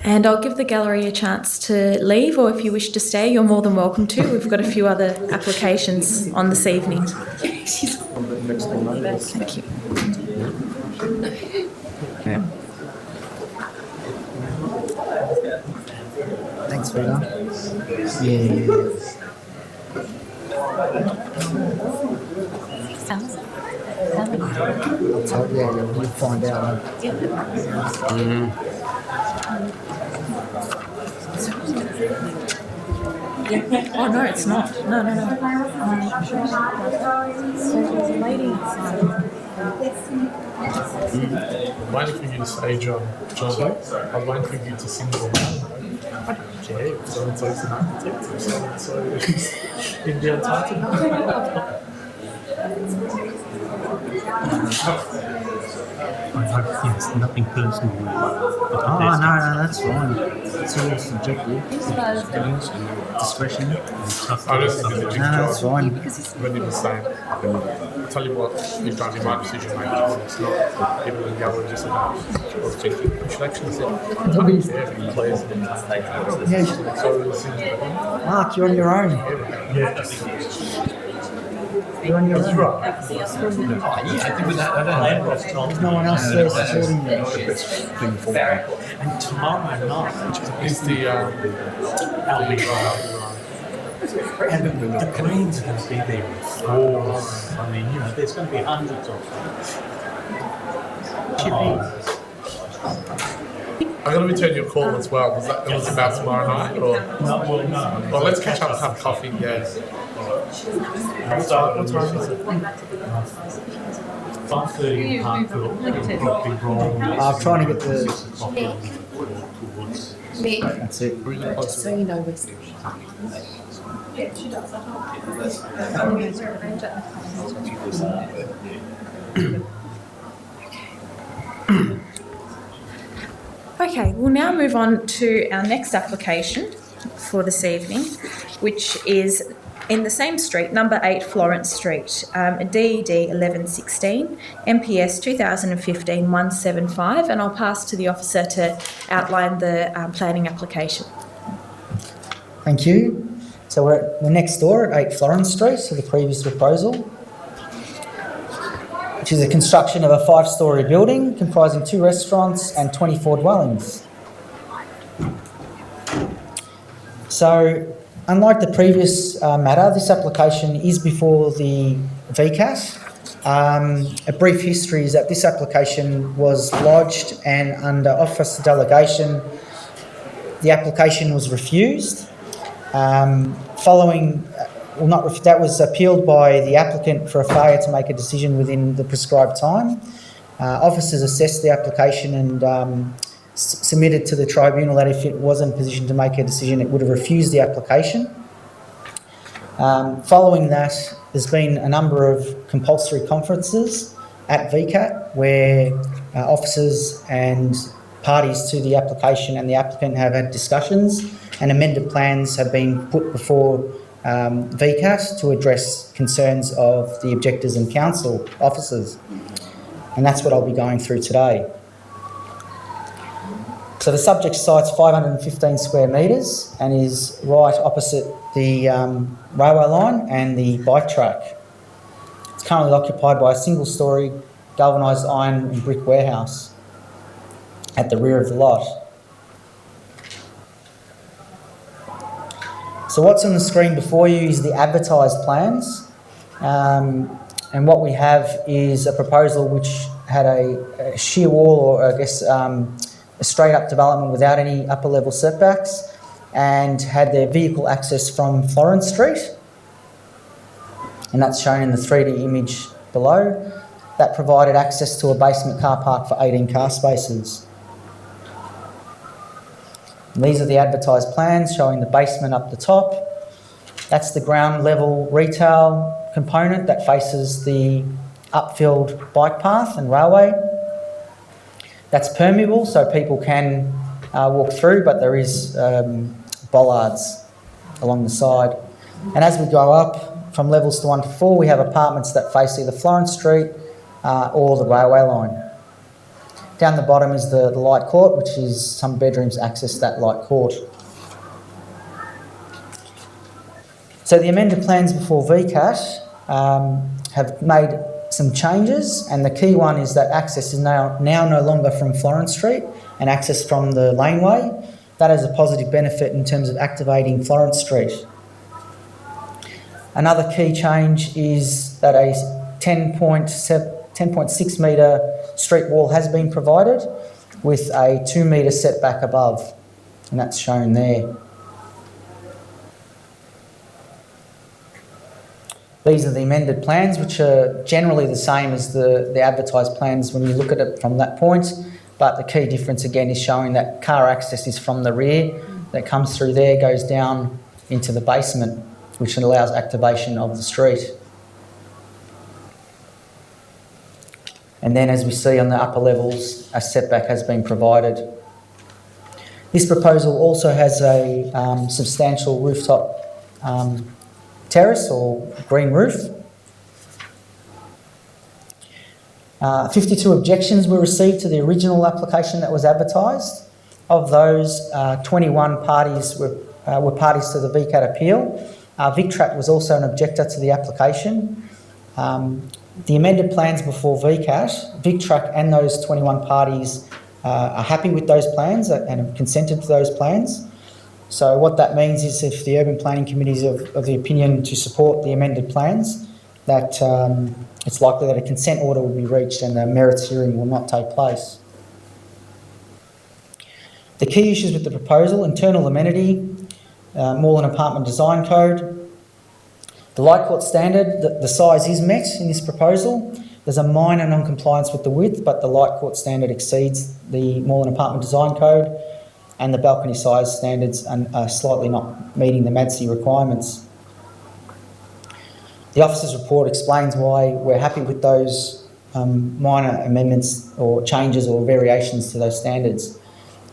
And I'll give the gallery a chance to leave, or if you wish to stay, you're more than welcome to. We've got a few other applications on this evening. Thank you. Thanks, Rita. Yeah. So, yeah, we'll find out. Oh, no, it's not. No. So there's a lady outside. I'm waiting for you to say, John. I'm waiting for you to sing the name. I don't care if so-and-so's an architect or so-and-so is in the Untitled. I hope it's nothing personal. Oh, no, that's fine. It's all subjective. Discretion. I just think it's a big No, that's job. fine. When you're the same, I'll tell you what, you've done in my decision making. It's not people in the gallery just about what's thinking. You should actually say, to be fair, if you play as an Yeah, so it's in Mark, you're on your own. You're on your own. There's no one else there supporting you. And tomorrow night is the and the Greens are going to be there in force. I mean, there's going to be hundreds of them. I'm going to return your call as well. Was that it was about tomorrow night, or? No. Well, let's catch up and have coffee. Yeah. What time is it? 5:30 Parkville. I'm trying to get the. Me. That's it. So you know this. Okay, we'll now move on to our next application for this evening, which is in the same street, number 8 Florence Street, DED 1116, MPS 2015-175, and I'll pass to the officer to outline the planning application. Thank you. So we're next door at 8 Florence Street, so the previous proposal, which is a construction of a 5-storey building comprising 2 restaurants and 24 dwellings. So, unlike the previous matter, this application is before the VCAT. A brief history is that this application was lodged and under office delegation, the application was refused. That was appealed by the applicant for a failure to make a decision within the prescribed time. Officers assessed the application and submitted to the tribunal that if it was in a position to make a decision, it would have refused the application. Following that, there's been a number of compulsory conferences at VCAT where officers and parties to the application and the applicant have had discussions, and amended plans have been put before VCAT to address concerns of the objectors and council officers. And that's what I'll be going through today. So the subject site's 515 square metres and is right opposite the railway line and the bike track. It's currently occupied by a single-storey galvanised iron and brick warehouse at the rear of the lot. So what's on the screen before you is the advertised plans, and what we have is a proposal which had a sheer wall, or I guess a straight-up development without any upper-level setbacks, and had their vehicle access from Florence Street, and that's shown in the 3D image below. That provided access to a basement car park for 18 car spaces. And these are the advertised plans showing the basement up the top. That's the ground level retail component that faces the upfilled bike path and railway. That's permeable, so people can walk through, but there is bollards along the side. And as we go up from levels to 1 to 4, we have apartments that face either Florence Street or the railway line. Down the bottom is the light court, which is some bedrooms access that light court. So the amended plans before VCAT have made some changes, and the key one is that access is now no longer from Florence Street and access from the laneway. That has a positive benefit in terms of activating Florence Street. Another key change is that a 10.6 metre street wall has been provided with a 2 metre setback above, and that's shown there. These are the amended plans, which are generally the same as the advertised plans when you look at it from that point, but the key difference again is showing that car access is from the rear, that comes through there, goes down into the basement, which allows activation of the street. And then, as we see on the upper levels, a setback has been provided. This proposal also has a substantial rooftop terrace or green roof. 52 objections were received to the original application that was advertised. Of those, 21 parties were parties to the VCAT appeal. VicTrack was also an objector to the application. The amended plans before VCAT, VicTrack and those 21 parties are happy with those plans and have consented to those plans. So what that means is if the Urban Planning Committee is of the opinion to support the amended plans, that it's likely that a consent order will be reached and a merits hearing will not take place. The key issues with the proposal: internal amenity, Moreland Apartment Design Code. The light court standard, the size is met in this proposal. There's a minor non-compliance with the width, but the light court standard exceeds the Moreland Apartment Design Code, and the balcony size standards are slightly not meeting the MADSI requirements. The officer's report explains why we're happy with those minor amendments or changes or variations to those standards.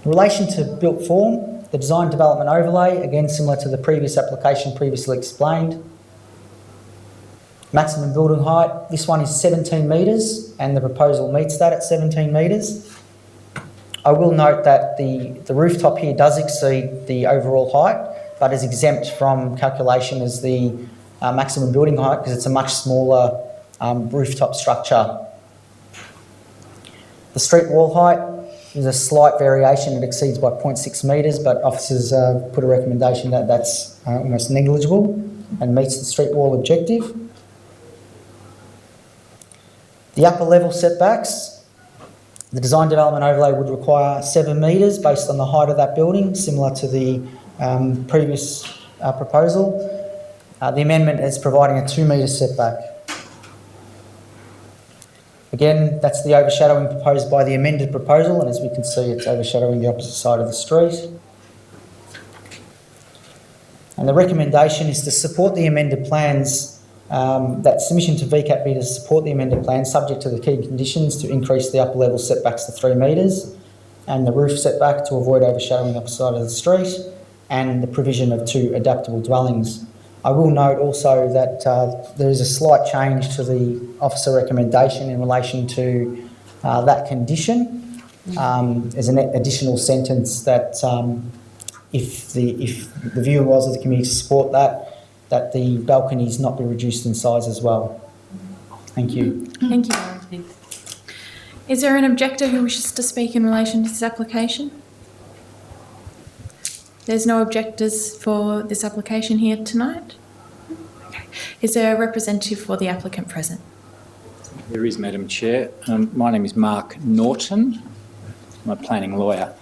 In relation to built form, the design development overlay, again similar to the previous application previously explained. Maximum building height, this one is 17 metres and the proposal meets that at 17 metres. I will note that the rooftop here does exceed the overall height, but is exempt from calculation as the maximum building height because it's a much smaller rooftop structure. The street wall height is a slight variation, it exceeds by 0.6 metres, but officers put a recommendation that that's almost negligible and meets the street wall objective. The upper level setbacks, the design development overlay would require 7 metres based on the height of that building, similar to the previous proposal. The amendment is providing a 2 metre setback. Again, that's the overshadowing proposed by the amended proposal, and as we can see, it's overshadowing the opposite side of the street. And the recommendation is to support the amended plans, that submission to VCAT be to support the amended plan subject to the key conditions to increase the upper level setbacks to 3 metres and the roof setback to avoid overshadowing the opposite side of the street and the provision of 2 adaptable dwellings. I will note also that there is a slight change to the officer recommendation in relation to that condition. There's an additional sentence that if the view was of the committee to support that the balconies not be reduced in size as well. Thank you. Thank you. Is there an objector who wishes to speak in relation to this application? There's no objectors for this application here tonight? Okay. Is there a representative for the applicant present? There is, Madam Chair. My name is Mark Norton. I'm a planning lawyer.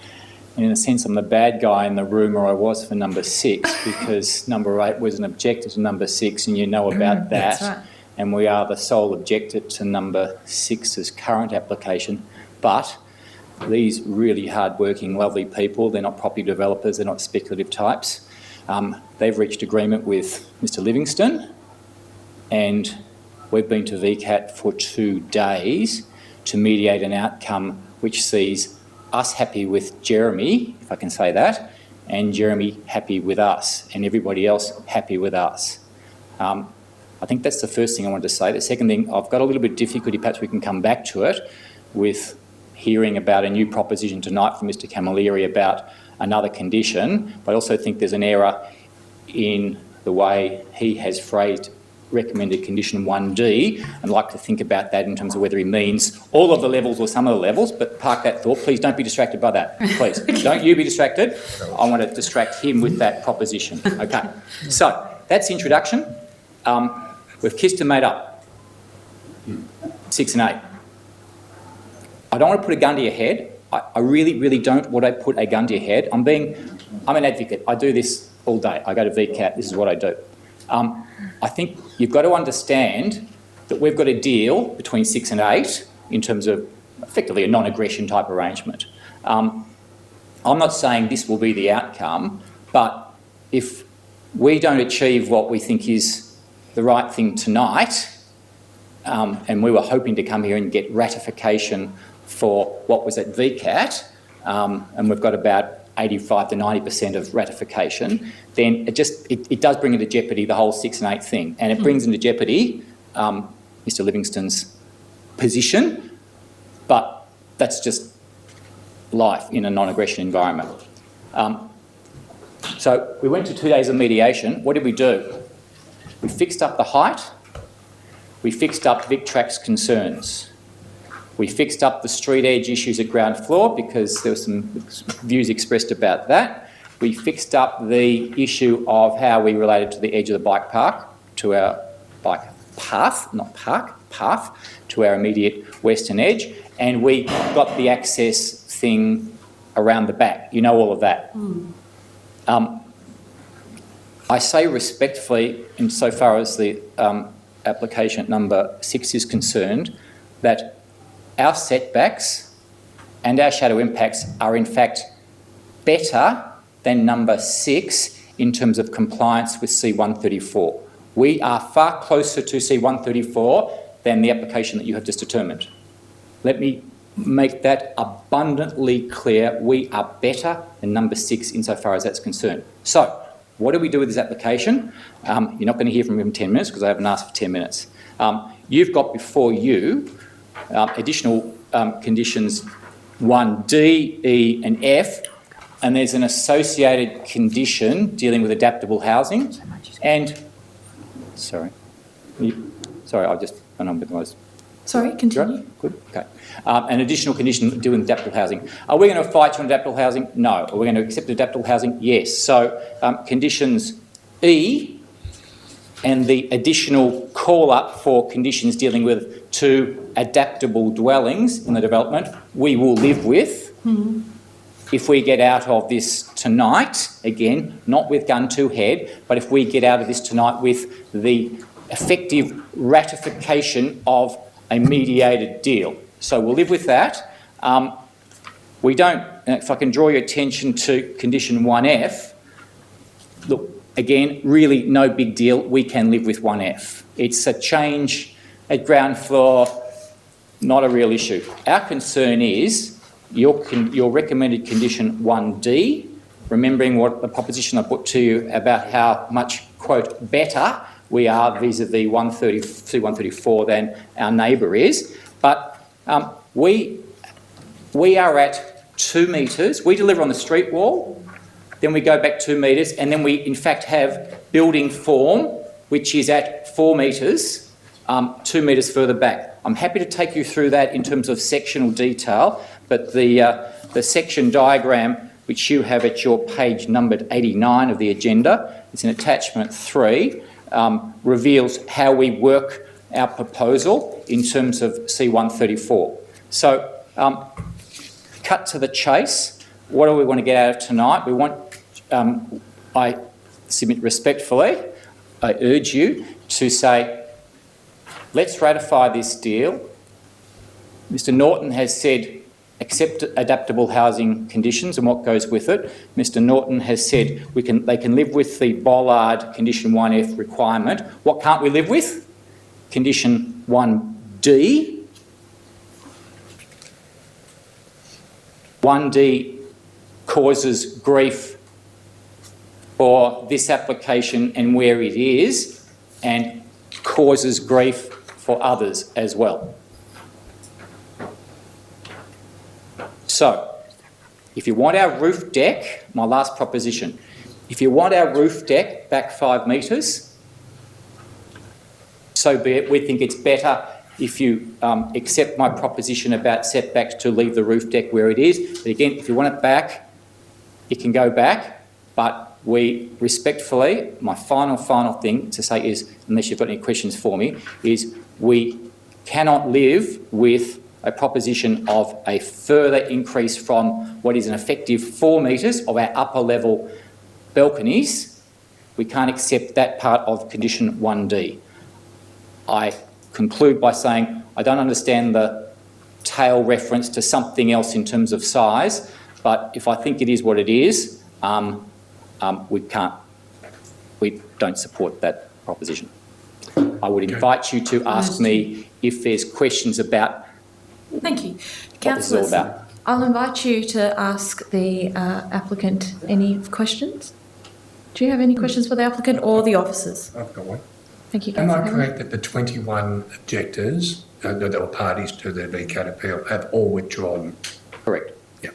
And in a sense, I'm the bad guy in the room, or I was for number 6, because number 8 was an objector to number 6, and you know about that. That's right. And we are the sole objector to number 6's current application. But these really hard-working, lovely people, they're not property developers, they're not speculative types. They've reached agreement with Mr Livingston, and we've been to VCAT for 2 days to mediate an outcome which sees us happy with Jeremy, if I can say that, and Jeremy happy with us, and everybody else happy with us. I think that's the first thing I wanted to say. The second thing, I've got a little bit of difficulty, perhaps we can come back to it, with hearing about a new proposition tonight from Mr Camilleri about another condition, but I also think there's an error in the way he has phrased recommended condition 1D. I'd like to think about that in terms of whether he means all of the levels or some of the levels, but park that thought. Please don't be distracted by that. Please. Don't you be distracted. I want to distract him with that proposition. Okay. So that's introduction. We've kissed and made up. 6 and 8. I don't want to put a gun to your head. I really, really don't want to put a gun to your head. I'm an advocate. I do this all day. I go to VCAT. This is what I do. I think you've got to understand that we've got a deal between 6 and 8 in terms of effectively a non-aggression type arrangement. I'm not saying this will be the outcome, but if we don't achieve what we think is the right thing tonight, and we were hoping to come here and get ratification for what was at VCAT, and we've got about 85 to 90% of ratification, then it does bring into jeopardy the whole 6 and 8 thing, and it brings into jeopardy Mr Livingstone's position, but that's just life in a non-aggression environment. So we went to 2 days of mediation. What did we do? We fixed up the height. We fixed up VicTrac's concerns. We fixed up the street edge issues at ground floor because there were some views expressed about that. We fixed up the issue of how we related to the edge of the bike park, to our bike path, not park, path, to our immediate western edge. And we got the access thing around the back. You know all of that. I say respectfully, insofar as the application number 6 is concerned, that our setbacks and our shadow impacts are in fact better than number 6 in terms of compliance with C134. We are far closer to C134 than the application that you have just determined. Let me make that abundantly clear. We are better than number 6 insofar as that's concerned. So, what do we do with this application? You're not going to hear from me in 10 minutes because I haven't asked for 10 minutes. You've got before you additional conditions 1D, E and F, and there's an associated condition dealing with adaptable housing. And, sorry, I've just gone on with those. Sorry, continue. Good, okay. An additional condition dealing with adaptable housing. Are we going to fight you on adaptable housing? No. Are we going to accept adaptable housing? Yes. So conditions E and the additional call-up for conditions dealing with 2 adaptable dwellings in the development, we will live with. If we get out of this tonight, again, not with gun to head, but if we get out of this tonight with the effective ratification of a mediated deal. So we'll live with that. We don't, if I can draw your attention to condition 1F, look, again, really no big deal. We can live with 1F. It's a change at ground floor, not a real issue. Our concern is your recommended condition 1D, remembering what the proposition I put to you about how much, quote, better we are vis-a-vis C134 than our neighbour is. But we are at 2 metres. We deliver on the street wall, then we go back 2 metres, and then we in fact have building form, which is at 4 metres, 2 metres further back. I'm happy to take you through that in terms of sectional detail, but the section diagram, which you have at your page numbered 89 of the agenda, it's in attachment 3, reveals how we work our proposal in terms of C134. So, cut to the chase. What do we want to get out of tonight? We want, I submit respectfully, I urge you to say, let's ratify this deal. Mr Norton has said, accept adaptable housing conditions and what goes with it. Mr Norton has said they can live with the bollard condition 1F requirement. What can't we live with? Condition 1D. 1D causes grief for this application and where it is, and causes grief for others as well. So, if you want our roof deck, my last proposition, if you want our roof deck back 5 metres, so be it. We think it's better if you accept my proposition about setbacks to leave the roof deck where it is. But again, if you want it back, it can go back. But we respectfully, my final thing to say is, unless you've got any questions for me, is we cannot live with a proposition of a further increase from what is an effective 4 metres of our upper level balconies. We can't accept that part of condition 1D. I conclude by saying I don't understand the tail reference to something else in terms of size, but if I think it is what it is, we don't support that proposition. I would invite you to ask me if there's questions about Thank you. what this is all Councillors, about. I'll invite you to ask the applicant any questions. Do you have any questions for the applicant or the officers? I've got one. Thank you, Am Councillor. I correct that the 21 objectors, that were parties to the VCAT appeal, have all withdrawn? Correct. Yeah.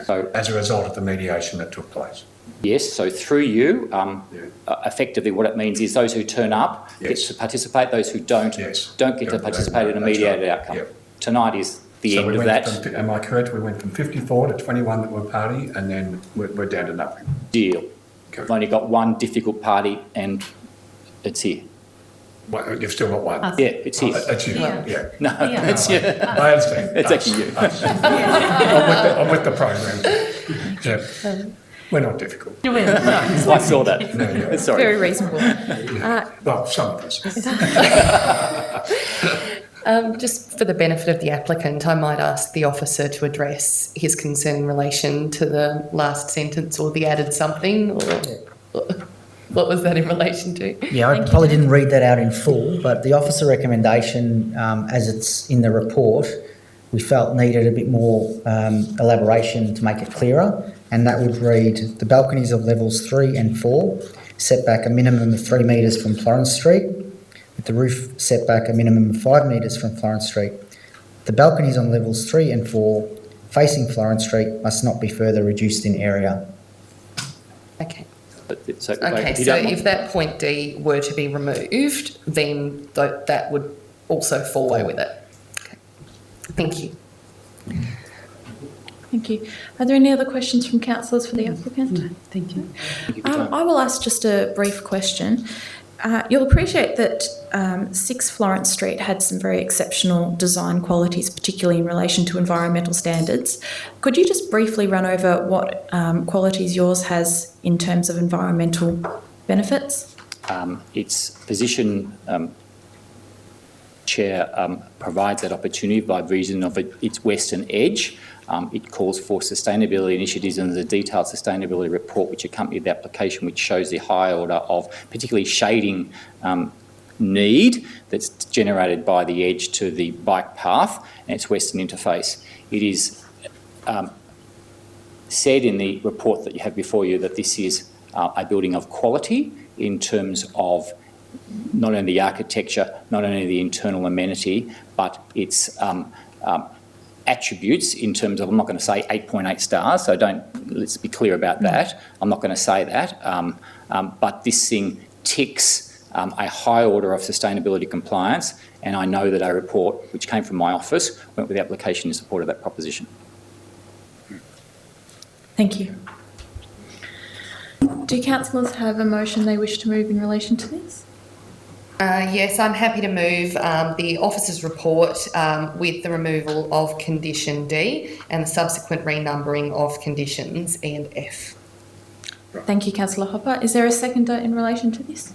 So, As a result of the mediation that took place? yes, so through you, effectively what it means is those who turn up get Yes. to participate, those who don't Yes. don't get to Yeah, participate in a that's mediated right. outcome. Yeah. Tonight is the So end we of went that from, am I correct? We went from 54 to 21 that were party, and then we're down to nothing. deal. Okay. We've only got one difficult party and it's here. Well, you've still got one. Yeah, it's here. That's you. Yeah. No, Yeah. it's you. I understand. It's actually you. I'm with the program. Yeah. We're not difficult. I saw that. No, yeah. Sorry. Very reasonable. Well, some of us. Just for the benefit of the applicant, I might ask the officer to address his concern in relation to the last sentence or the added something, or what was that in relation to? Yeah, I probably didn't read that out in full, but the officer recommendation, as it's in the report, we felt needed a bit more elaboration to make it clearer, and that would read, the balconies of levels 3 and 4 set back a minimum of 3 metres from Florence Street, with the roof set back a minimum of 5 metres from Florence Street. The balconies on levels 3 and 4 facing Florence Street must not be further reduced in area. Okay. So, Okay, if you so don't if that point D were to be removed, then that would also fall away with it. Okay. Thank you. Thank you. Are there any other questions from councillors for the applicant? Thank you. I will ask just a brief question. You'll appreciate that 6 Florence Street had some very exceptional design qualities, particularly in relation to environmental standards. Could you just briefly run over what qualities yours has in terms of environmental benefits? its position, Chair, provides that opportunity by reason of its western edge. It calls for sustainability initiatives, and there's a detailed sustainability report which accompanied the application, which shows the high order of particularly shading need that's generated by the edge to the bike path and its western interface. It is said in the report that you have before you that this is a building of quality in terms of not only the architecture, not only the internal amenity, but its attributes in terms of, I'm not going to say 8.8 stars, so let's be clear about that. I'm not going to say that, but this thing ticks a high order of sustainability compliance, and I know that a report which came from my office went with the application in support of that proposition. Thank you. Do councillors have a motion they wish to move in relation to this? Yes, I'm happy to move the officer's report with the removal of condition D and the subsequent renumbering of conditions E and F. Thank you, Councillor Hopper. Is there a seconder in relation to this?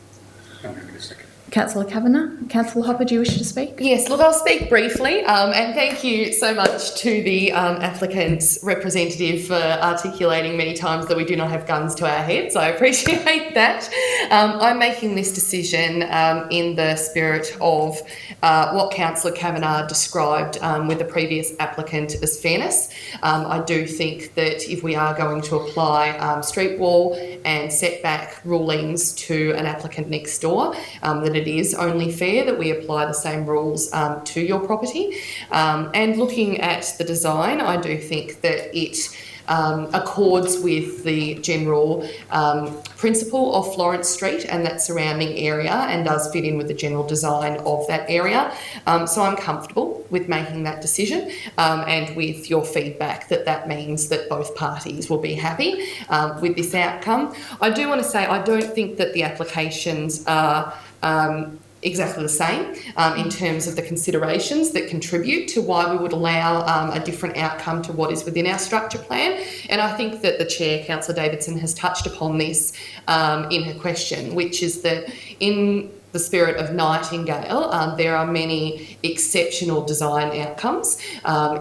I'll give it a second. Councillor Kavanagh. Councillor Hopper, do you wish to speak? Yes, look, I'll speak briefly, and thank you so much to the applicant's representative for articulating many times that we do not have guns to our heads. I appreciate that. I'm making this decision in the spirit of what Councillor Kavanagh described with the previous applicant as fairness. I do think that if we are going to apply street wall and setback rulings to an applicant next door, that it is only fair that we apply the same rules to your property. And looking at the design, I do think that it accords with the general principle of Florence Street and that surrounding area, and does fit in with the general design of that area. So I'm comfortable with making that decision, and with your feedback that means that both parties will be happy with this outcome. I do want to say I don't think that the applications are exactly the same in terms of the considerations that contribute to why we would allow a different outcome to what is within our structure plan. And I think that the Chair, Councillor Davidson, has touched upon this in her question, which is that in the spirit of Nightingale, there are many exceptional design outcomes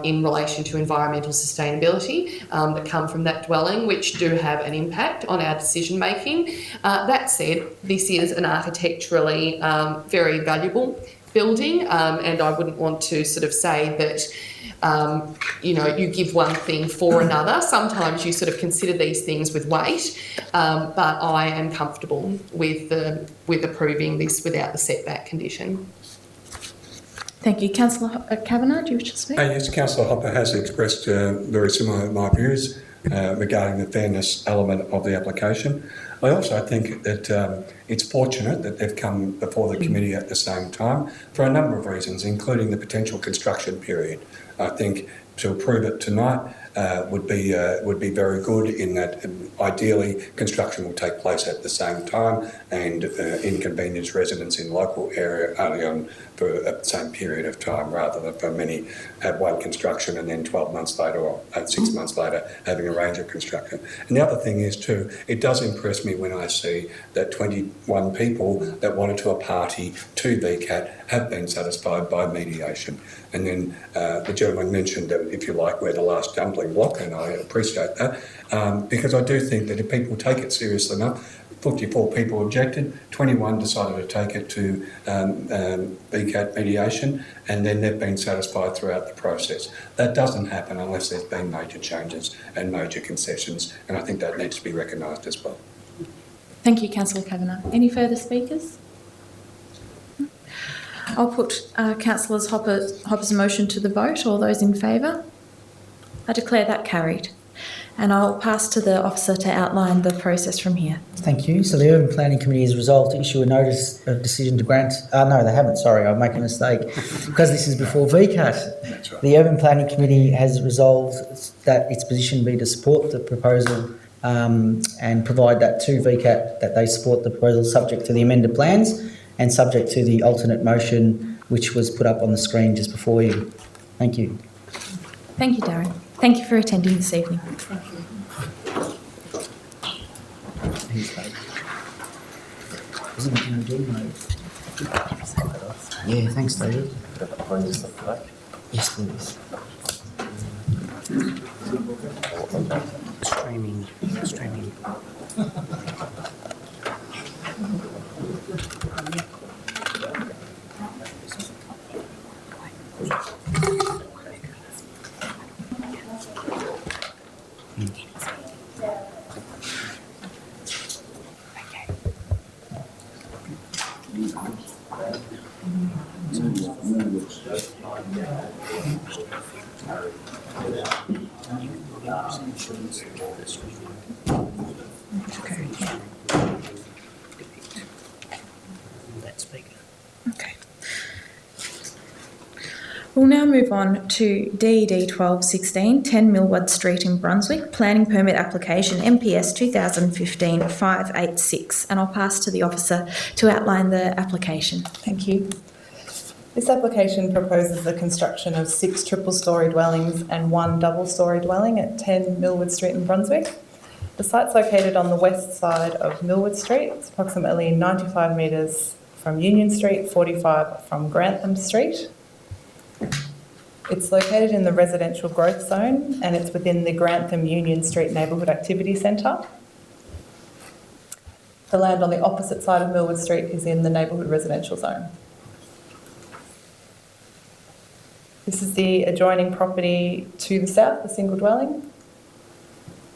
in relation to environmental sustainability that come from that dwelling, which do have an impact on our decision making. That said, this is an architecturally very valuable building, and I wouldn't want to sort of say that you give one thing for another. Sometimes you sort of consider these things with weight, but I am comfortable with approving this without the setback condition. Thank you. Councillor Kavanagh, do you wish to speak? Yes, Councillor Hopper has expressed very similar to my views regarding the fairness element of the application. I also think that it's fortunate that they've come before the committee at the same time for a number of reasons, including the potential construction period. I think to approve it tonight would be very good in that ideally construction will take place at the same time and inconvenience residents in local area early on for the same period of time, rather than for many have one construction and then 12 months later or 6 months later having a range of construction. And the other thing is too, it does impress me when I see that 21 people that wanted to a party to VCAT have been satisfied by mediation. And then the gentleman mentioned that, if you like, we're the last stumbling block, and I appreciate that, because I do think that if people take it seriously enough, 54 people objected, 21 decided to take it to VCAT mediation, and then they've been satisfied throughout the process. That doesn't happen unless there's been major changes and major concessions, and I think that needs to be recognised as well. Thank you, Councillor Kavanagh. Any further speakers? I'll put Councillor Hopper's motion to the vote. All those in favour? I declare that carried. And I'll pass to the officer to outline the process from here. Thank you. So the Urban Planning Committee has resolved to issue a notice of decision to grant... no, they haven't, sorry, I'm making a mistake. Because this is before VCAT. That's right. The Urban Planning Committee has resolved that its position be to support the proposal and provide that to VCAT, that they support the proposal subject to the amended plans and subject to the alternate motion which was put up on the screen just before you. Thank you. Thank you, Darren. Thank you for attending this evening. Yeah, thanks, David. Yes, please. Streaming. Okay. We'll now move on to DED 1216, 10 Millward Street in Brunswick, planning permit application MPS 2015-586, and I'll pass to the officer to outline the application. Thank you. This application proposes the construction of 6 triple-storey dwellings and 1 double-storey dwelling at 10 Millward Street in Brunswick. The site's located on the west side of Millward Street. It's approximately 95 metres from Union Street, 45 from Grantham Street. It's located in the residential growth zone and it's within the Grantham Union Street Neighbourhood Activity Centre. The land on the opposite side of Millward Street is in the neighbourhood residential zone. This is the adjoining property to the south, the single dwelling,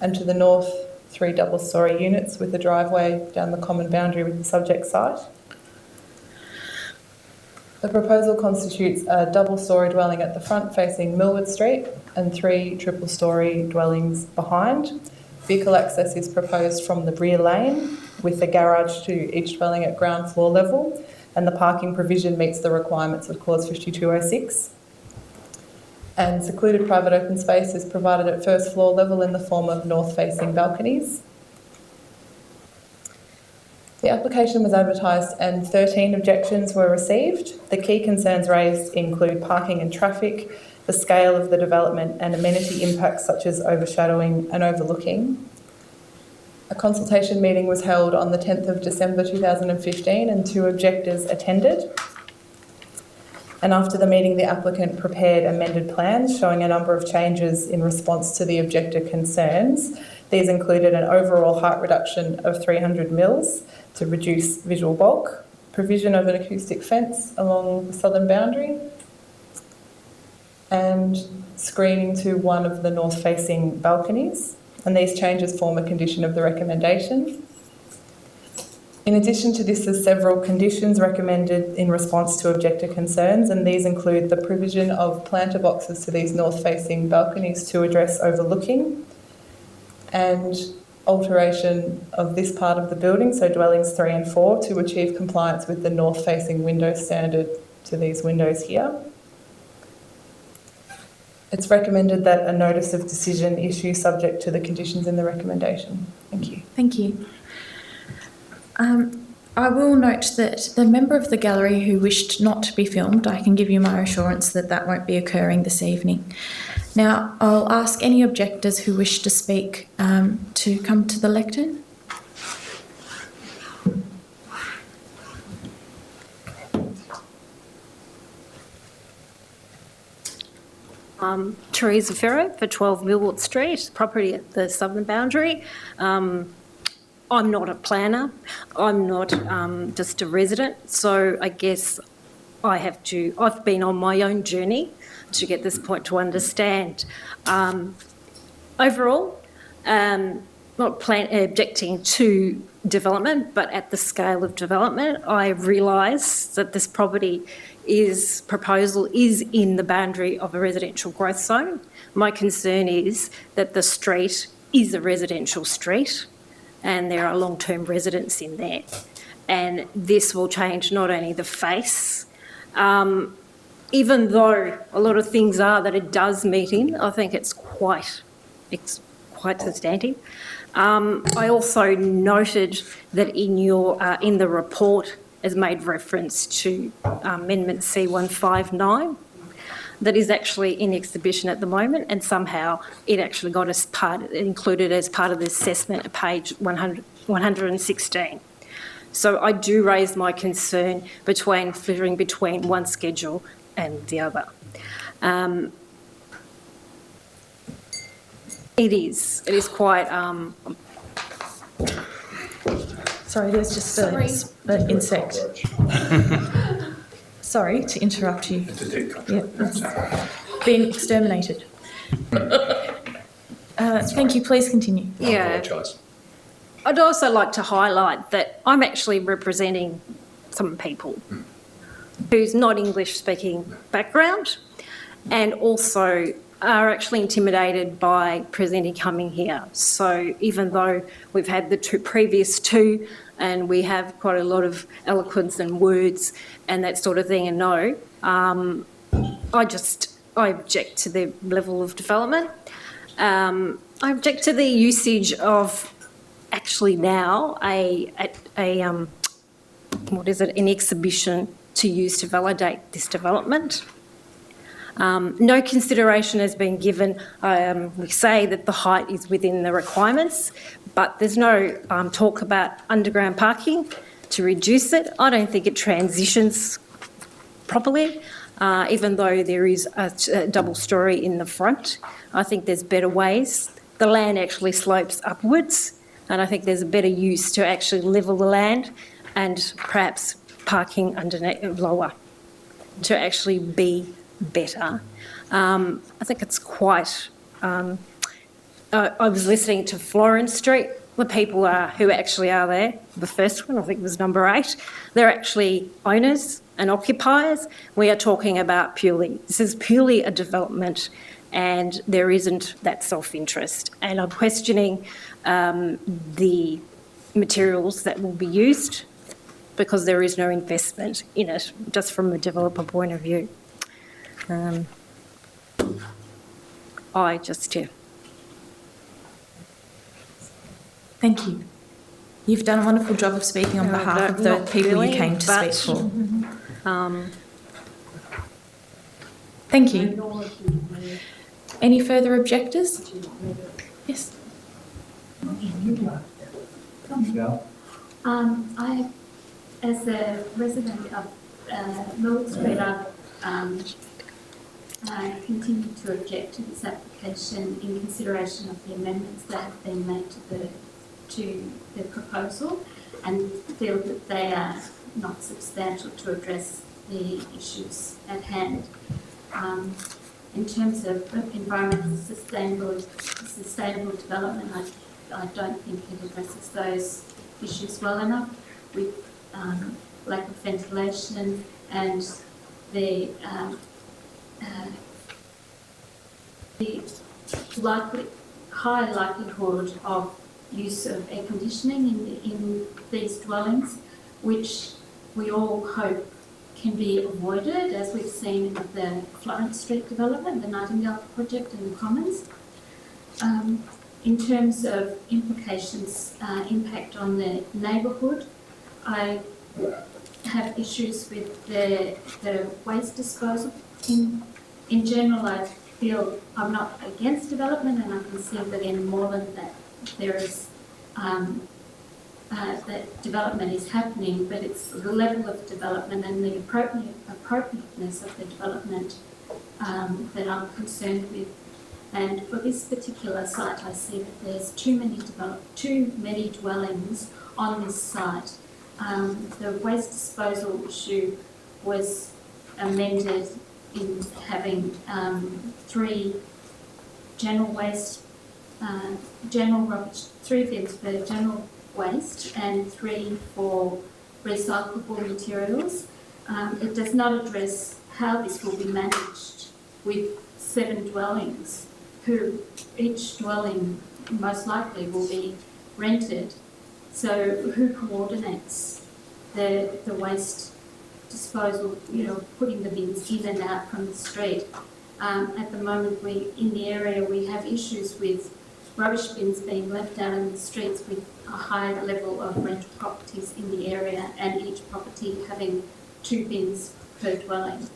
and to the north, 3 double-storey units with a driveway down the common boundary with the subject site. The proposal constitutes a double-storey dwelling at the front facing Millwood Street and 3 triple-storey dwellings behind. Vehicle access is proposed from the rear lane with a garage to each dwelling at ground floor level, and the parking provision meets the requirements of Clause 5206. And secluded private open space is provided at first floor level in the form of north-facing balconies. The application was advertised and 13 objections were received. The key concerns raised include parking and traffic, the scale of the development and amenity impacts such as overshadowing and overlooking. A consultation meeting was held on the 10th of December 2015 and 2 objectors attended. And after the meeting, the applicant prepared amended plans showing a number of changes in response to the objector concerns. These included an overall height reduction of 300 mils to reduce visual bulk, provision of an acoustic fence along the southern boundary, and screening to one of the north-facing balconies. And these changes form a condition of the recommendation. In addition to this, there's several conditions recommended in response to objector concerns, and these include the provision of planter boxes to these north-facing balconies to address overlooking, and alteration of this part of the building, so dwellings 3 and 4, to achieve compliance with the north-facing window standard to these windows here. It's recommended that a notice of decision issue subject to the conditions in the recommendation. Thank you. Thank you. I will note that the member of the gallery who wished not to be filmed, I can give you my assurance that that won't be occurring this evening. Now, I'll ask any objectors who wish to speak to come to the lectern. Teresa Ferro for 12 Millwood Street, property at the southern boundary. I'm not a planner. I'm not just a resident. So I guess I've been on my own journey to get this point to understand. Overall, not objecting to development, but at the scale of development, I realise that this proposal is in the boundary of a residential growth zone. My concern is that the street is a residential street and there are long-term residents in there. And this will change not only the face, even though a lot of things are that it does meet in, I think it's quite substantive. I also noted that in the report has made reference to Amendment C159 that is actually in exhibition at the moment, and somehow it actually got included as part of the assessment at page 116. So I do raise my concern flittering between one schedule and the other. It is quite. Sorry, there's just an insect. Sorry to interrupt you. It's a dead contract. Yeah, it's been exterminated. Thank you. Please continue. I apologise. I'd also like to highlight that I'm actually representing some people who's not English-speaking background and also are actually intimidated by presenting coming here. So even though we've had the previous two and we have quite a lot of eloquence and words and that sort of thing, and I object to the level of development. I object to the usage of actually now an exhibition to use to validate this development. No consideration has been given. We say that the height is within the requirements, but there's no talk about underground parking to reduce it. I don't think it transitions properly, even though there is a double storey in the front. I think there's better ways. The land actually slopes upwards, and I think there's a better use to actually level the land and perhaps parking underneath lower to actually be better. I think it's quite. I was listening to Florence Street. The people who actually are there, the first one, I think it was number 8, they're actually owners and occupiers. We are talking about this is purely a development, and there isn't that self-interest. And I'm questioning the materials that will be used because there is no investment in it, just from a developer point of view. Thank you. You've done a wonderful job of speaking on behalf of the people you came to speak for. Thank you. Any further objectors? Yes. I, as a resident of Lord Street, I continue to object to this application in consideration of the amendments that have been made to the proposal, and feel that they are not substantial to address the issues at hand. In terms of environmental sustainable development, I don't think it addresses those issues well enough, with lack of ventilation and the high likelihood of use of air conditioning in these dwellings, which we all hope can be avoided, as we've seen with the Florence Street development, the Nightingale project and the Commons. In terms of implications, impact on the neighbourhood, I have issues with the waste disposal. In general, I feel I'm not against development, and I can see that in Moreland that there is that development is happening, but it's the level of development and the appropriateness of the development that I'm concerned with. And for this particular site, I see that there's too many dwellings on this site. The waste disposal issue was amended in having 3 general waste, general rubbish, 3 bins for general waste and 3 for recyclable materials. It does not address how this will be managed with 7 dwellings, who each dwelling most likely will be rented. So who coordinates the waste disposal, putting the bins in and out from the street? At the moment, in the area, we have issues with rubbish bins being left out in the streets with a high level of rental properties in the area, and each property having 2 bins per dwelling.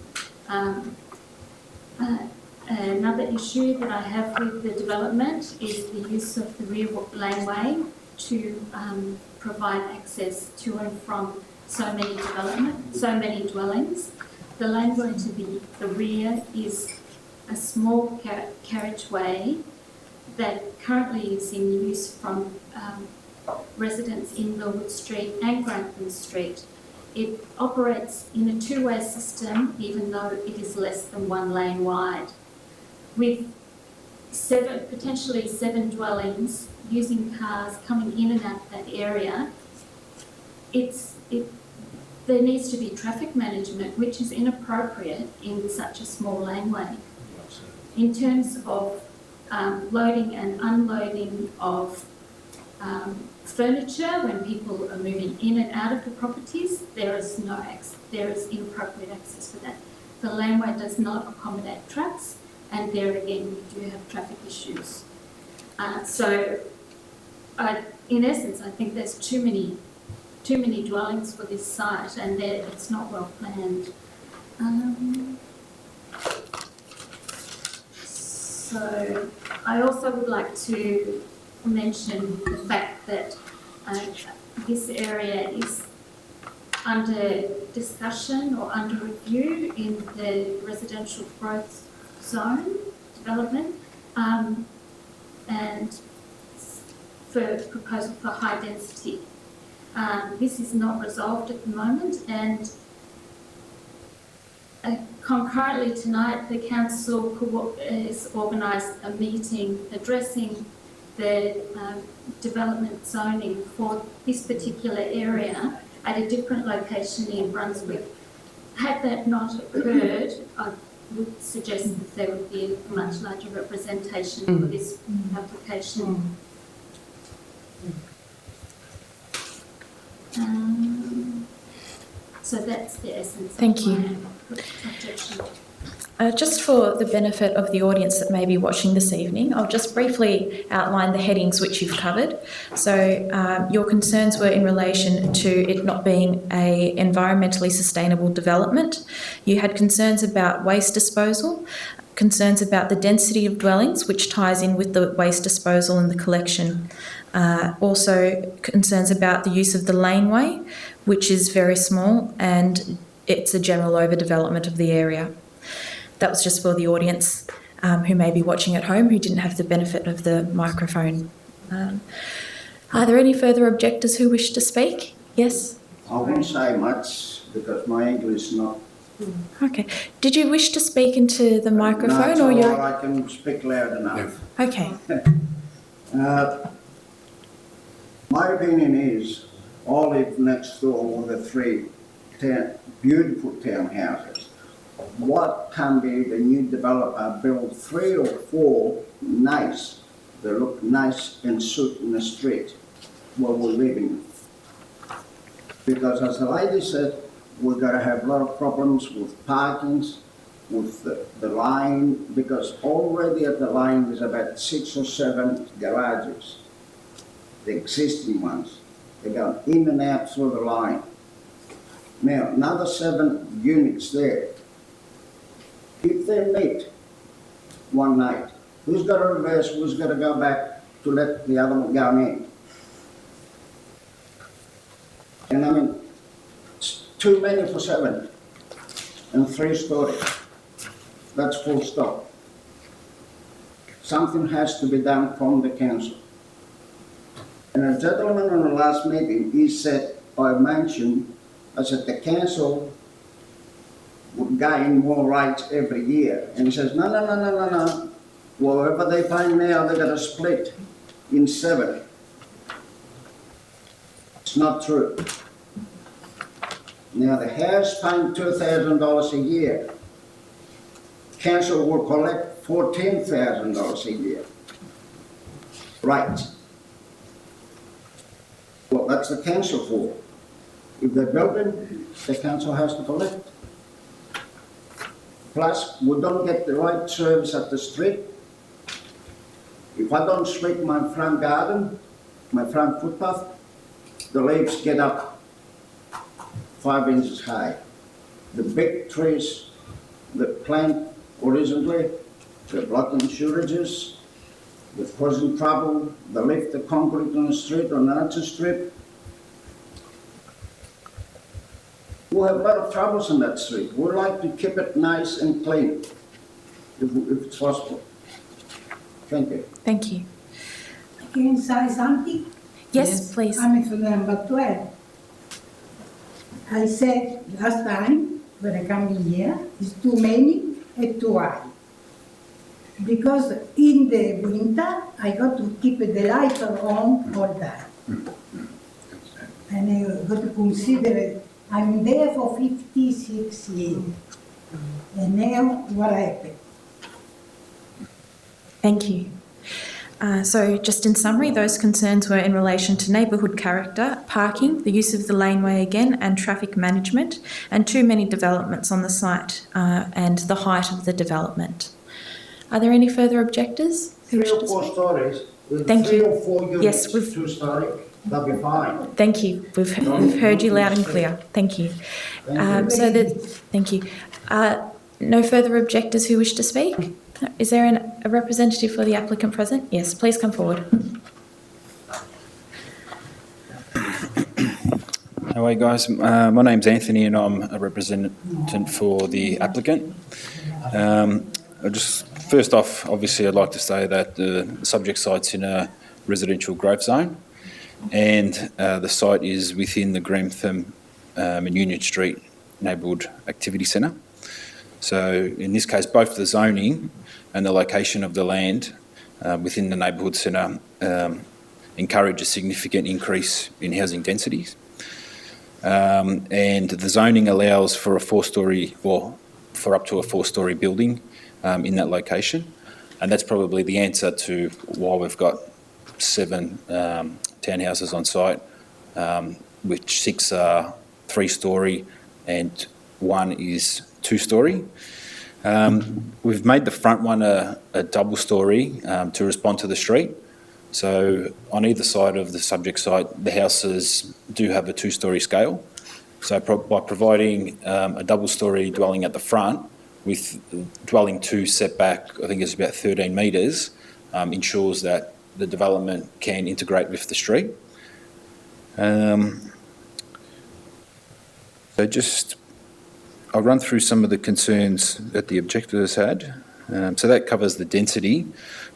Another issue that I have with the development is the use of the rear laneway to provide access to and from so many dwellings. The laneway to the rear is a small carriageway that currently is in use from residents in Millwood Street and Grantham Street. It operates in a 2-way system, even though it is less than 1 lane wide. With potentially 7 dwellings using cars coming in and out of that area, there needs to be traffic management, which is inappropriate in such a small laneway. In terms of loading and unloading of furniture when people are moving in and out of the properties, there is inappropriate access for that. The laneway does not accommodate trucks, and there again we do have traffic issues. In essence, I think there's too many dwellings for this site, and it's not well planned. So I also would like to mention the fact that this area is under discussion or under review in the residential growth zone development, and for proposal for high density. This is not resolved at the moment, and concurrently tonight the council has organised a meeting addressing the development zoning for this particular area at a different location in Brunswick. had that not occurred, I would suggest that there would be a much larger representation for this application. So that's the essence Thank of you. my objection. Just for the benefit of the audience that may be watching this evening, I'll just briefly outline the headings which you've covered. So your concerns were in relation to it not being a environmentally sustainable development. You had concerns about waste disposal, concerns about the density of dwellings, which ties in with the waste disposal and the collection. Also concerns about the use of the laneway, which is very small, and it's a general overdevelopment of the area. That was just for the audience who may be watching at home who didn't have the benefit of the microphone. Are there any further objectors who wish to speak? Yes? I won't say much because my English is not... Okay. Did you wish to speak into the microphone? No, or you're... I can speak loud enough. Okay. My opinion is, I live next door with the three beautiful townhouses. What can be the new developer build 3 or 4 nice, they look nice and suit in the street where we're living? Because as the lady said, we're going to have a lot of problems with parkings, with the line, because already at the line there's about 6 or 7 garages, the existing ones. They're going in and out through the line. Now, another 7 units there. If they meet one night, who's going to reverse, who's going to go back to let the other one go in? And I mean, it's too many for 7 and 3 stories. That's full stop. Something has to be done from the council. And a gentleman in the last meeting, he said, I said the council would gain more rights every year. And he says, no. Whatever they pay now, they're going to split in 7. It's not true. Now the house paying $2,000 a year. Council will collect $14,000 a year. Right. Well, that's the council for. If they're building, the council has to collect. Plus, we don't get the right service at the street. If I don't sweep my front garden, my front footpath, the leaves get up 5 inches high. The big trees that plant horizontally, they're blocking sewages, they're causing trouble. They lift the concrete on the street, on the outer strip. We have a lot of troubles in that street. We like to keep it nice and clean, if it's possible. Thank you. Thank you. Can I say something? Yes, please. I'm from number 12. I said last time, when I come in here, it's too many and too high. Because in the winter, I got to keep the light on all time. And I got to consider, I'm there for 56 years. And now, what happened? Thank you. So just in summary, those concerns were in relation to neighbourhood character, parking, the use of the laneway again, and traffic management, and too many developments on the site and the height of the development. Are there any further objectors? 3 or 4 stories. With Thank 3 you. or 4 units, Yes, 2-story, that'll be fine. Thank you. We've heard you loud and clear. Thank you. Thank you. No further objectors who wish to speak? No. Is there a representative for the applicant present? Yes, please come forward. Hi guys, my name's Anthony and I'm a representative for the applicant. First off, obviously I'd like to say that the subject site's in a residential growth zone and the site is within the Grantham and Union Street Neighbourhood Activity Centre. So in this case, both the zoning and the location of the land within the neighbourhood centre encourage a significant increase in housing densities. and the zoning allows for a 4-storey or for up to a 4-storey building in that location. And that's probably the answer to why we've got 7 townhouses on site, which 6 are 3-storey and 1 is 2-storey. We've made the front one a double-storey to respond to the street. So on either side of the subject site, the houses do have a 2-storey scale. So by providing a double-storey dwelling at the front with dwelling 2 setback, I think it's about 13 metres, ensures that the development can integrate with the street. I'll run through some of the concerns that the objectors had. So that covers the density.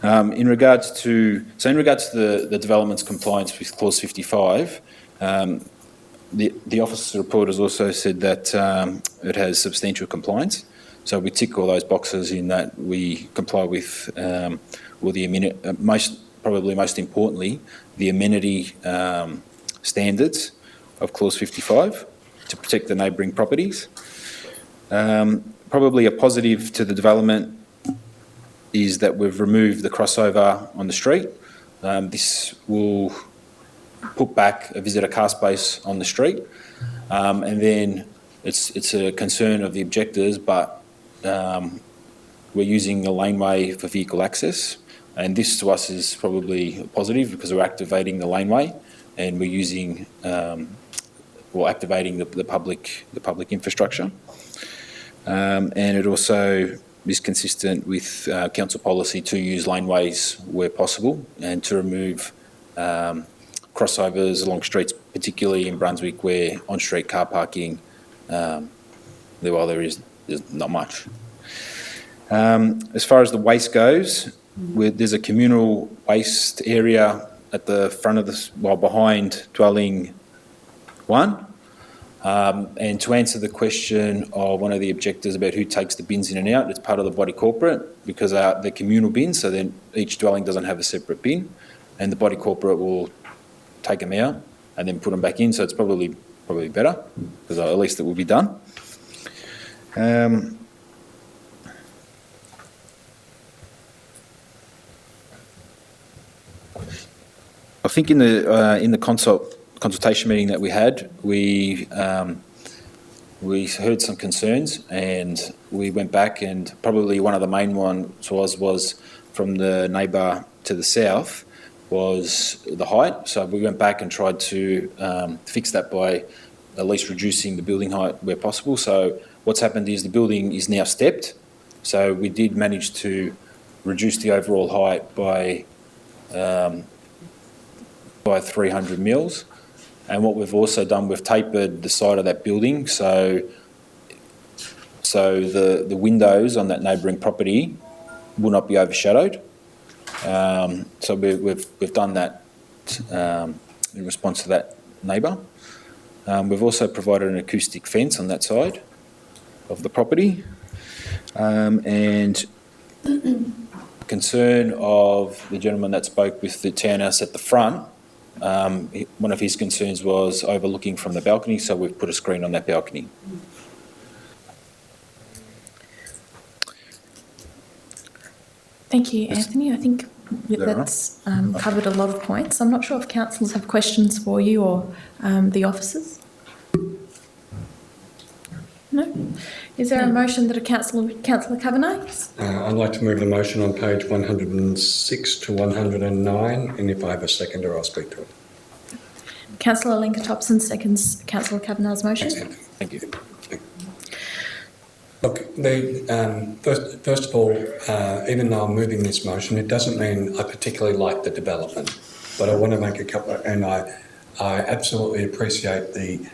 In regards to the development's compliance with clause 55, the officer's report has also said that it has substantial compliance. So we tick all those boxes in that we comply with all the amenity, probably most importantly, the amenity standards of clause 55 to protect the neighbouring properties. Probably a positive to the development is that we've removed the crossover on the street. This will put back a visitor car space on the street, and then it's a concern of the objectors, but we're using a laneway for vehicle access, and this to us is probably positive because we're activating the laneway and we're using activating the public infrastructure, and it also is consistent with council policy to use laneways where possible and to remove crossovers along streets, particularly in Brunswick where on-street car parking, there's not much. As far as the waste goes, there's a communal waste area at the front of behind dwelling 1. And to answer the question of one of the objectors about who takes the bins in and out, it's part of the body corporate because they're communal bins, so then each dwelling doesn't have a separate bin, and the body corporate will take them out and then put them back in, so it's probably better because at least it will be done. I think in the consultation meeting that we had, we heard some concerns and we went back, and probably one of the main ones was from the neighbour to the south was the height. So we went back and tried to fix that by at least reducing the building height where possible. So what's happened is the building is now stepped. So we did manage to reduce the overall height by 300 mils. And what we've also done, we've tapered the side of that building so the windows on that neighbouring property will not be overshadowed. So we've done that in response to that neighbour. We've also provided an acoustic fence on that side of the property, and concern of the gentleman that spoke with the townhouse at the front. One of his concerns was overlooking from the balcony, so we've put a screen on that balcony. Thank you, Anthony. I think that's covered a lot of points. I'm not sure if councillors have questions for you or the officers. No? Is there a motion that Councillor Kavanagh? I'd like to move the motion on page 106 to 109, and if I have a seconder, I'll speak to it. Councillor Linker-Thompson seconds Councillor Kavanagh's motion. Thank you. Look, first of all, even though I'm moving this motion, it doesn't mean I particularly like the development, but I want to make a couple, and I absolutely appreciate the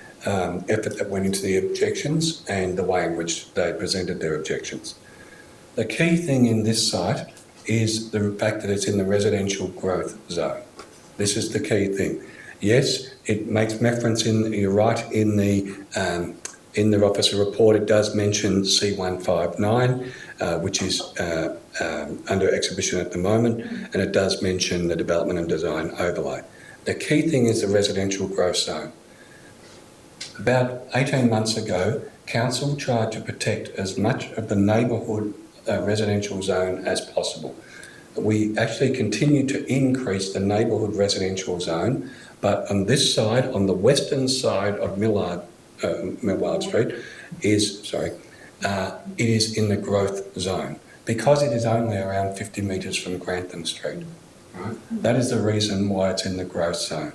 effort that went into the objections and the way in which they presented their objections. The key thing in this site is the fact that it's in the residential growth zone. This is the key thing. Yes, it makes reference you're right, in the officer report it does mention C159, which is under exhibition at the moment, and it does mention the development and design overlay. The key thing is the residential growth zone. About 18 months ago, Council tried to protect as much of the neighbourhood residential zone as possible. We actually continue to increase the neighbourhood residential zone, but on this side, on the western side of Millard Street, it is in the growth zone because it is only around 50 metres from Grantham Street. Right? That is the reason why it's in the growth zone.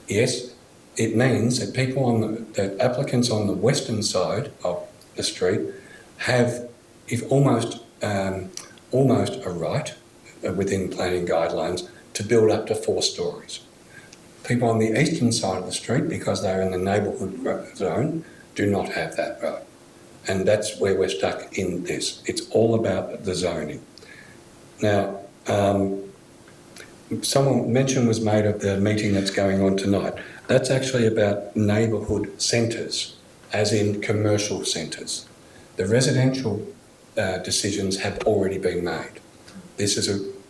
Yes, it means that the applicants on the western side of the street have almost a right within planning guidelines to build up to 4 stories. People on the eastern side of the street, because they're in the neighbourhood zone, do not have that right. And that's where we're stuck in this. It's all about the zoning. Now, mention was made of the meeting that's going on tonight. That's actually about neighbourhood centres, as in commercial centres. The residential decisions have already been made. This is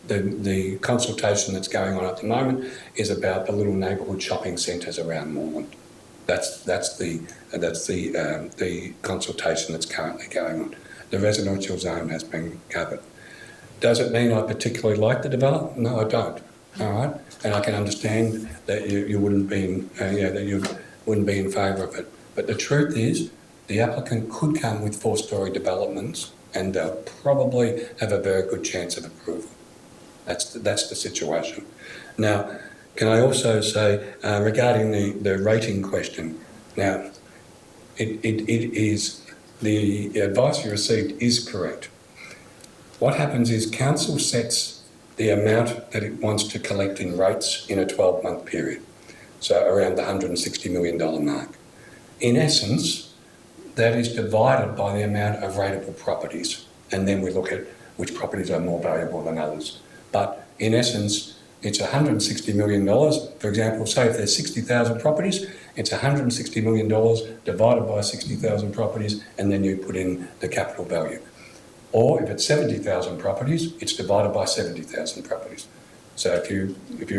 the consultation that's going on at the moment is about the little neighbourhood shopping centres around Moreland. That's the consultation that's currently going on. The residential zone has been covered. Does it mean I particularly like the development? No, I don't. All right, and I can understand that you wouldn't be in favour of it. But the truth is, the applicant could come with 4-storey developments, and they'll probably have a very good chance of approval. That's the situation. Now, can I also say regarding the rating question? Now, it is the advice you received is correct. What happens is council sets the amount that it wants to collect in rates in a 12-month period, so around the $160 million mark. In essence, that is divided by the amount of rateable properties, and then we look at which properties are more valuable than others. But in essence, it's $160 million. For example, say if there's 60,000 properties, it's $160 million divided by 60,000 properties, and then you put in the capital value. Or if it's 70,000 properties, it's divided by 70,000 properties. So if you're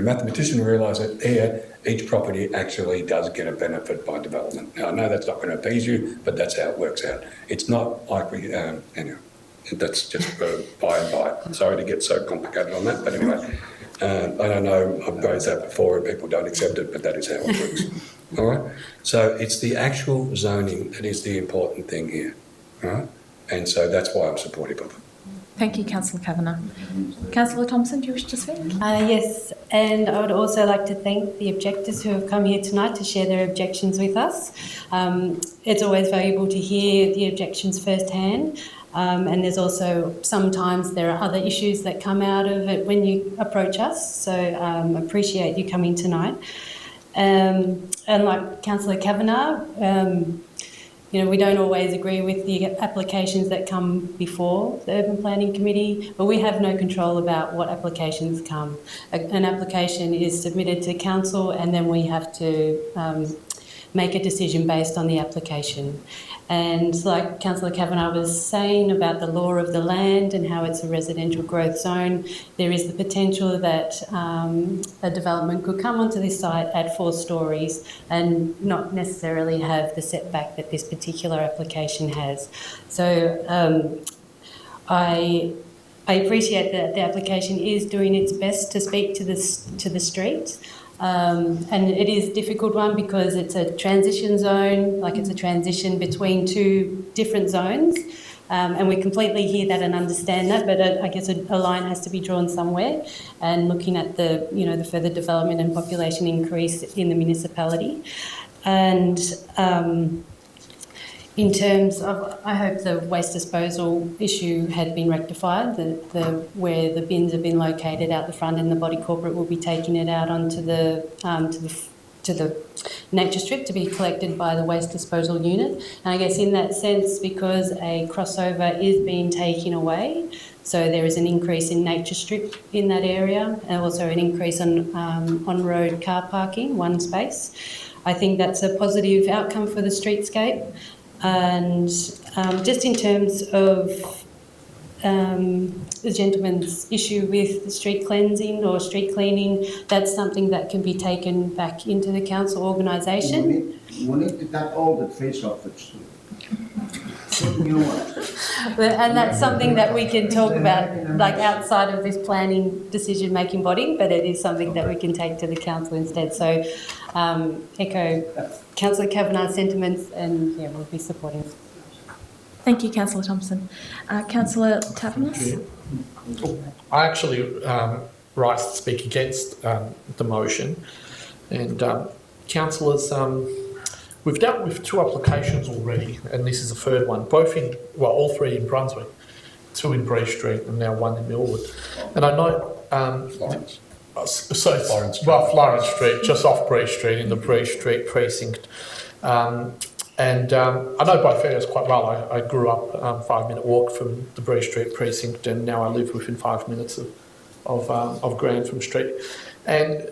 a mathematician, you realise that each property actually does get a benefit by development. Now, I know that's not going to appease you, but that's how it works out. It's not like we, anyway, that's just by and by. Sorry to get so complicated on that, but anyway, I don't know, I've raised that before and people don't accept it, but that is how it works. All right? So it's the actual zoning that is the important thing here, all right? And so that's why I'm supportive of it. Thank you, Councillor Kavanagh. Councillor Thompson, do you wish to speak? Yes, and I would also like to thank the objectors who have come here tonight to share their objections with us. It's always valuable to hear the objections firsthand, and there's also sometimes there are other issues that come out of it when you approach us, so appreciate you coming tonight. And like Councillor Kavanagh, we don't always agree with the applications that come before the Urban Planning Committee, but we have no control about what applications come. An application is submitted to council and then we have to make a decision based on the application. And like Councillor Kavanagh was saying about the law of the land and how it's a residential growth zone, there is the potential that a development could come onto this site at 4 stories and not necessarily have the setback that this particular application has. So I appreciate that the application is doing its best to speak to the street. And it is a difficult one because it's a transition zone, like it's a transition between 2 different zones, and we completely hear that and understand that, but I guess a line has to be drawn somewhere, and looking at the further development and population increase in the municipality. And in terms of, I hope the waste disposal issue had been rectified, where the bins have been located out the front and the body corporate will be taking it out onto the nature strip to be collected by the waste disposal unit. And I guess in that sense, because a crossover is being taken away, so there is an increase in nature strip in that area and also an increase on-road car parking, 1 space. I think that's a positive outcome for the streetscape. And just in terms of the gentleman's issue with the street cleansing or street cleaning, that's something that can be taken back into the council organisation. We need to cut all the trees off the street. And that's something that we can talk about, like outside of this planning decision-making body, but it is something that we can take to the council instead. So, echo Councillor Kavanagh's sentiments, and yeah, we'll be supporting. Thank you, Councillor Thompson. Councillor Tapanos? I actually rise to speak against the motion. And councillors, we've dealt with 2 applications already, and this is the 3rd one, all 3 in Brunswick, 2 in Bree Street and now 1 in Millwood. And I know... Florence. Florence Street, just off Bree Street in the Bree Street precinct. And I know both areas quite well. I grew up 5-minute walk from the Bree Street precinct, and now I live within 5 minutes of Grantham Street. And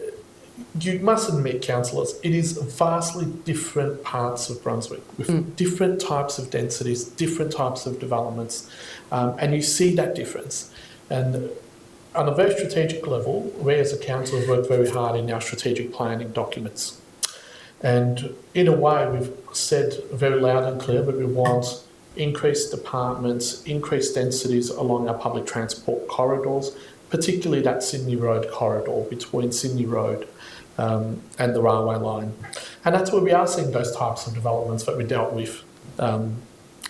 you must admit, councillors, it is vastly different parts of Brunswick with different types of densities, different types of developments, and you see that difference. And on a very strategic level, we as a council have worked very hard in our strategic planning documents. And in a way, we've said very loud and clear that we want increased apartments, increased densities along our public transport corridors, particularly that Sydney Road corridor between Sydney Road and the railway line. And that's where we are seeing those types of developments that we dealt with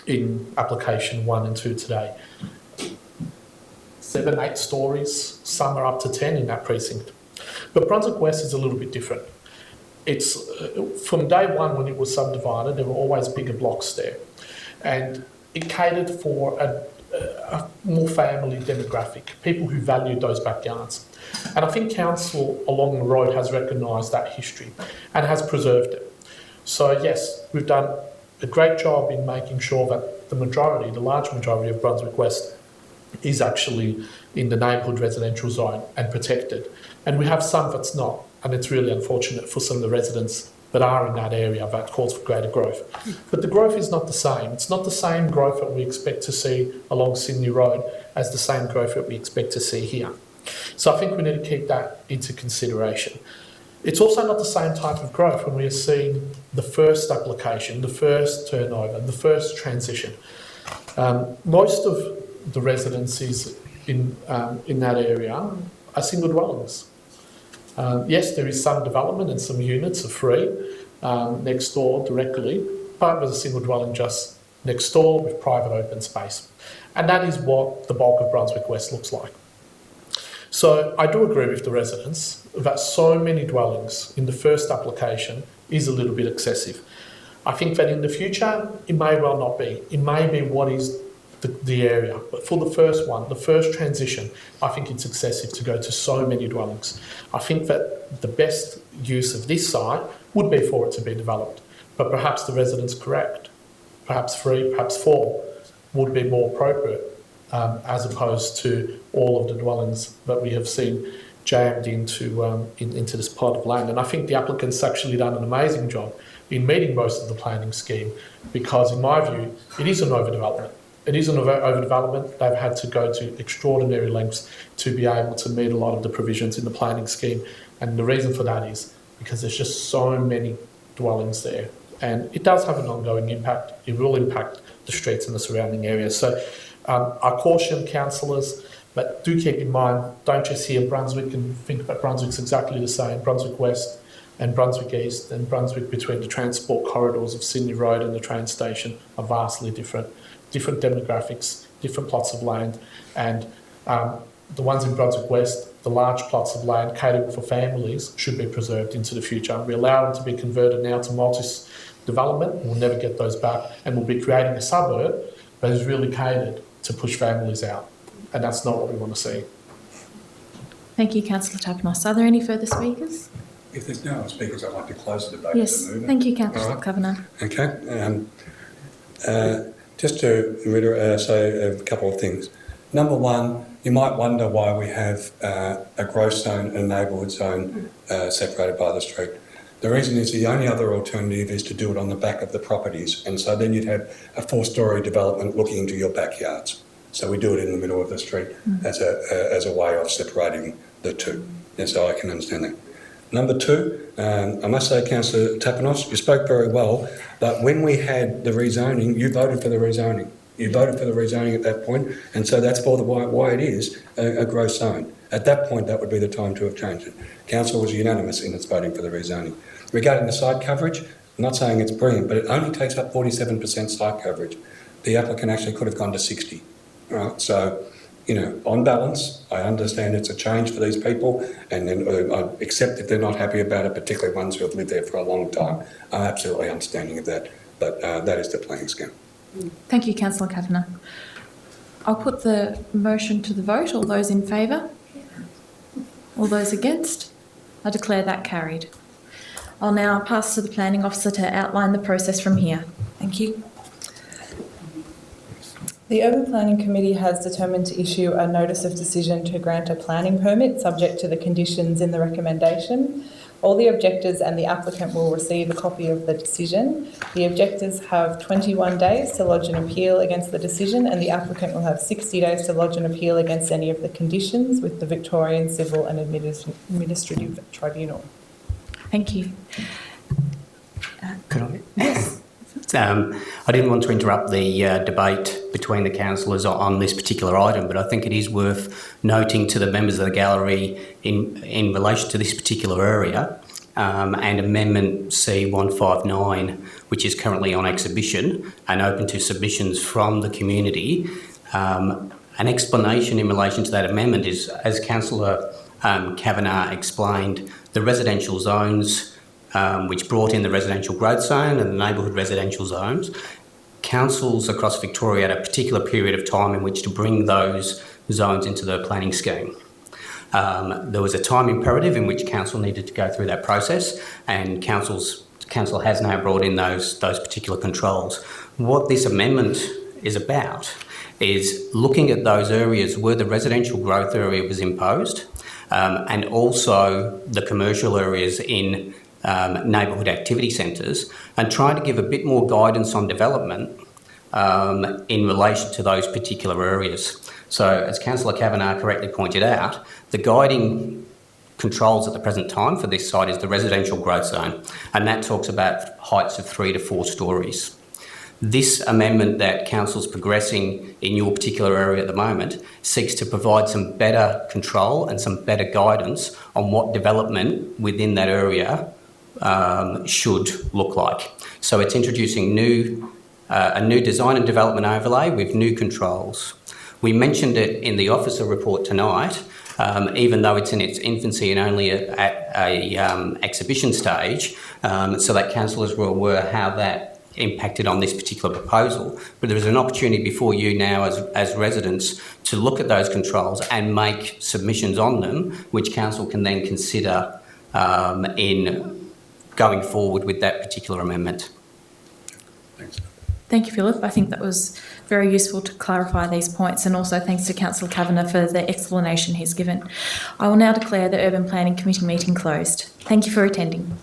in application 1 and 2 today. 7, 8 stories, some are up to 10 in that precinct. But Brunswick West is a little bit different. It's from day one when it was subdivided, there were always bigger blocks there, and it catered for a more family demographic, people who valued those backyards. And I think council along the road has recognised that history and has preserved it. So yes, we've done a great job in making sure that the large majority of Brunswick West is actually in the neighbourhood residential zone and protected. And we have some that's not. And it's really unfortunate for some of the residents that are in that area that calls for greater growth. But the growth is not the same. It's not the same growth that we expect to see along Sydney Road as the same growth that we expect to see here. So I think we need to keep that into consideration. It's also not the same type of growth when we are seeing the first application, the first turnover, the first transition. Most of the residences in that area are single dwellings. Yes, there is some development and some units are free next door directly, but there's a single dwelling just next door with private open space. And that is what the bulk of Brunswick West looks like. So I do agree with the residents that so many dwellings in the first application is a little bit excessive. I think that in the future, it may well not be. It may be what is the area. But for the first one, the first transition, I think it's excessive to go to so many dwellings. I think that the best use of this site would be for it to be developed. But perhaps the residents correct. Perhaps 3, perhaps 4 would be more appropriate as opposed to all of the dwellings that we have seen jammed into this plot of land. And I think the applicant's actually done an amazing job in meeting most of the planning scheme because, in my view, it is an overdevelopment. It is an overdevelopment. They've had to go to extraordinary lengths to be able to meet a lot of the provisions in the planning scheme. And the reason for that is because there's just so many dwellings there. And it does have an ongoing impact. It will impact the streets and the surrounding areas. So I caution councillors, but do keep in mind, don't just hear Brunswick and think that Brunswick's exactly the same. Brunswick West and Brunswick East and Brunswick between the transport corridors of Sydney Road and the train station are vastly different. Different demographics, different plots of land, and the ones in Brunswick West, the large plots of land catered for families, should be preserved into the future. We allow them to be converted now to multi-development. We'll never get those back, and we'll be creating a suburb that is really catered to push families out, and that's not what we want to see. Thank you, Councillor Tapanos. Are there any further speakers? If there's no other speakers, I'd like to close the debate. Yes, thank you, Councillor Kavanagh. Okay. Just to say a couple of things. Number one, you might wonder why we have a growth zone and a neighbourhood zone separated by the street. The reason is the only other alternative is to do it on the back of the properties, and so then you'd have a 4-storey development looking into your backyards. So we do it in the middle of the street as a way of separating the two. And so I can understand that. Number two, I must say, Councillor Tapanos, you spoke very well, but when we had the rezoning, you voted for the rezoning. You voted for the rezoning at that point, and so that's for why it is a growth zone. At that point, that would be the time to have changed it. Council was unanimous in its voting for the rezoning. Regarding the site coverage, I'm not saying it's brilliant, but it only takes up 47% site coverage. The applicant actually could have gone to 60. Right? So, you know, on balance, I understand it's a change for these people, and then I accept if they're not happy about it, particularly ones who have lived there for a long time. I'm absolutely understanding of that, but that is the planning scheme. Thank you, Councillor Kavanagh. I'll put the motion to the vote. All those in favour? All those against? I declare that carried. I'll now pass to the Planning Officer to outline the process from here. Thank you. The Urban Planning Committee has determined to issue a notice of decision to grant a planning permit subject to the conditions in the recommendation. All the objectors and the applicant will receive a copy of the decision. The objectors have 21 days to lodge an appeal against the decision, and the applicant will have 60 days to lodge an appeal against any of the conditions with the Victorian Civil and Administrative Tribunal. Thank you. Could I? Yes. I didn't want to interrupt the debate between the councillors on this particular item, but I think it is worth noting to the members of the gallery in relation to this particular area and Amendment C159, which is currently on exhibition and open to submissions from the community. An explanation in relation to that amendment is, as Councillor Kavanagh explained, the residential zones which brought in the residential growth zone and the neighbourhood residential zones, councils across Victoria had a particular period of time in which to bring those zones into the planning scheme. There was a time imperative in which council needed to go through that process, and council has now brought in those particular controls. What this amendment is about is looking at those areas where the residential growth area was imposed, and also the commercial areas in neighbourhood activity centres, and trying to give a bit more guidance on development in relation to those particular areas. So, as Councillor Kavanagh correctly pointed out, the guiding controls at the present time for this site is the residential growth zone, and that talks about heights of 3 to 4 storeys. This amendment that Council's progressing in your particular area at the moment seeks to provide some better control and some better guidance on what development within that area should look like. So it's introducing a new design and development overlay with new controls. We mentioned it in the officer report tonight, even though it's in its infancy and only at a exhibition stage, so that councillors were aware how that impacted on this particular proposal. But there is an opportunity before you now as residents to look at those controls and make submissions on them, which council can then consider in going forward with that particular amendment. Thanks. Thank you, Philip. I think that was very useful to clarify these points, and also thanks to Councillor Kavanagh for the explanation he's given. I will now declare the Urban Planning Committee meeting closed. Thank you for attending.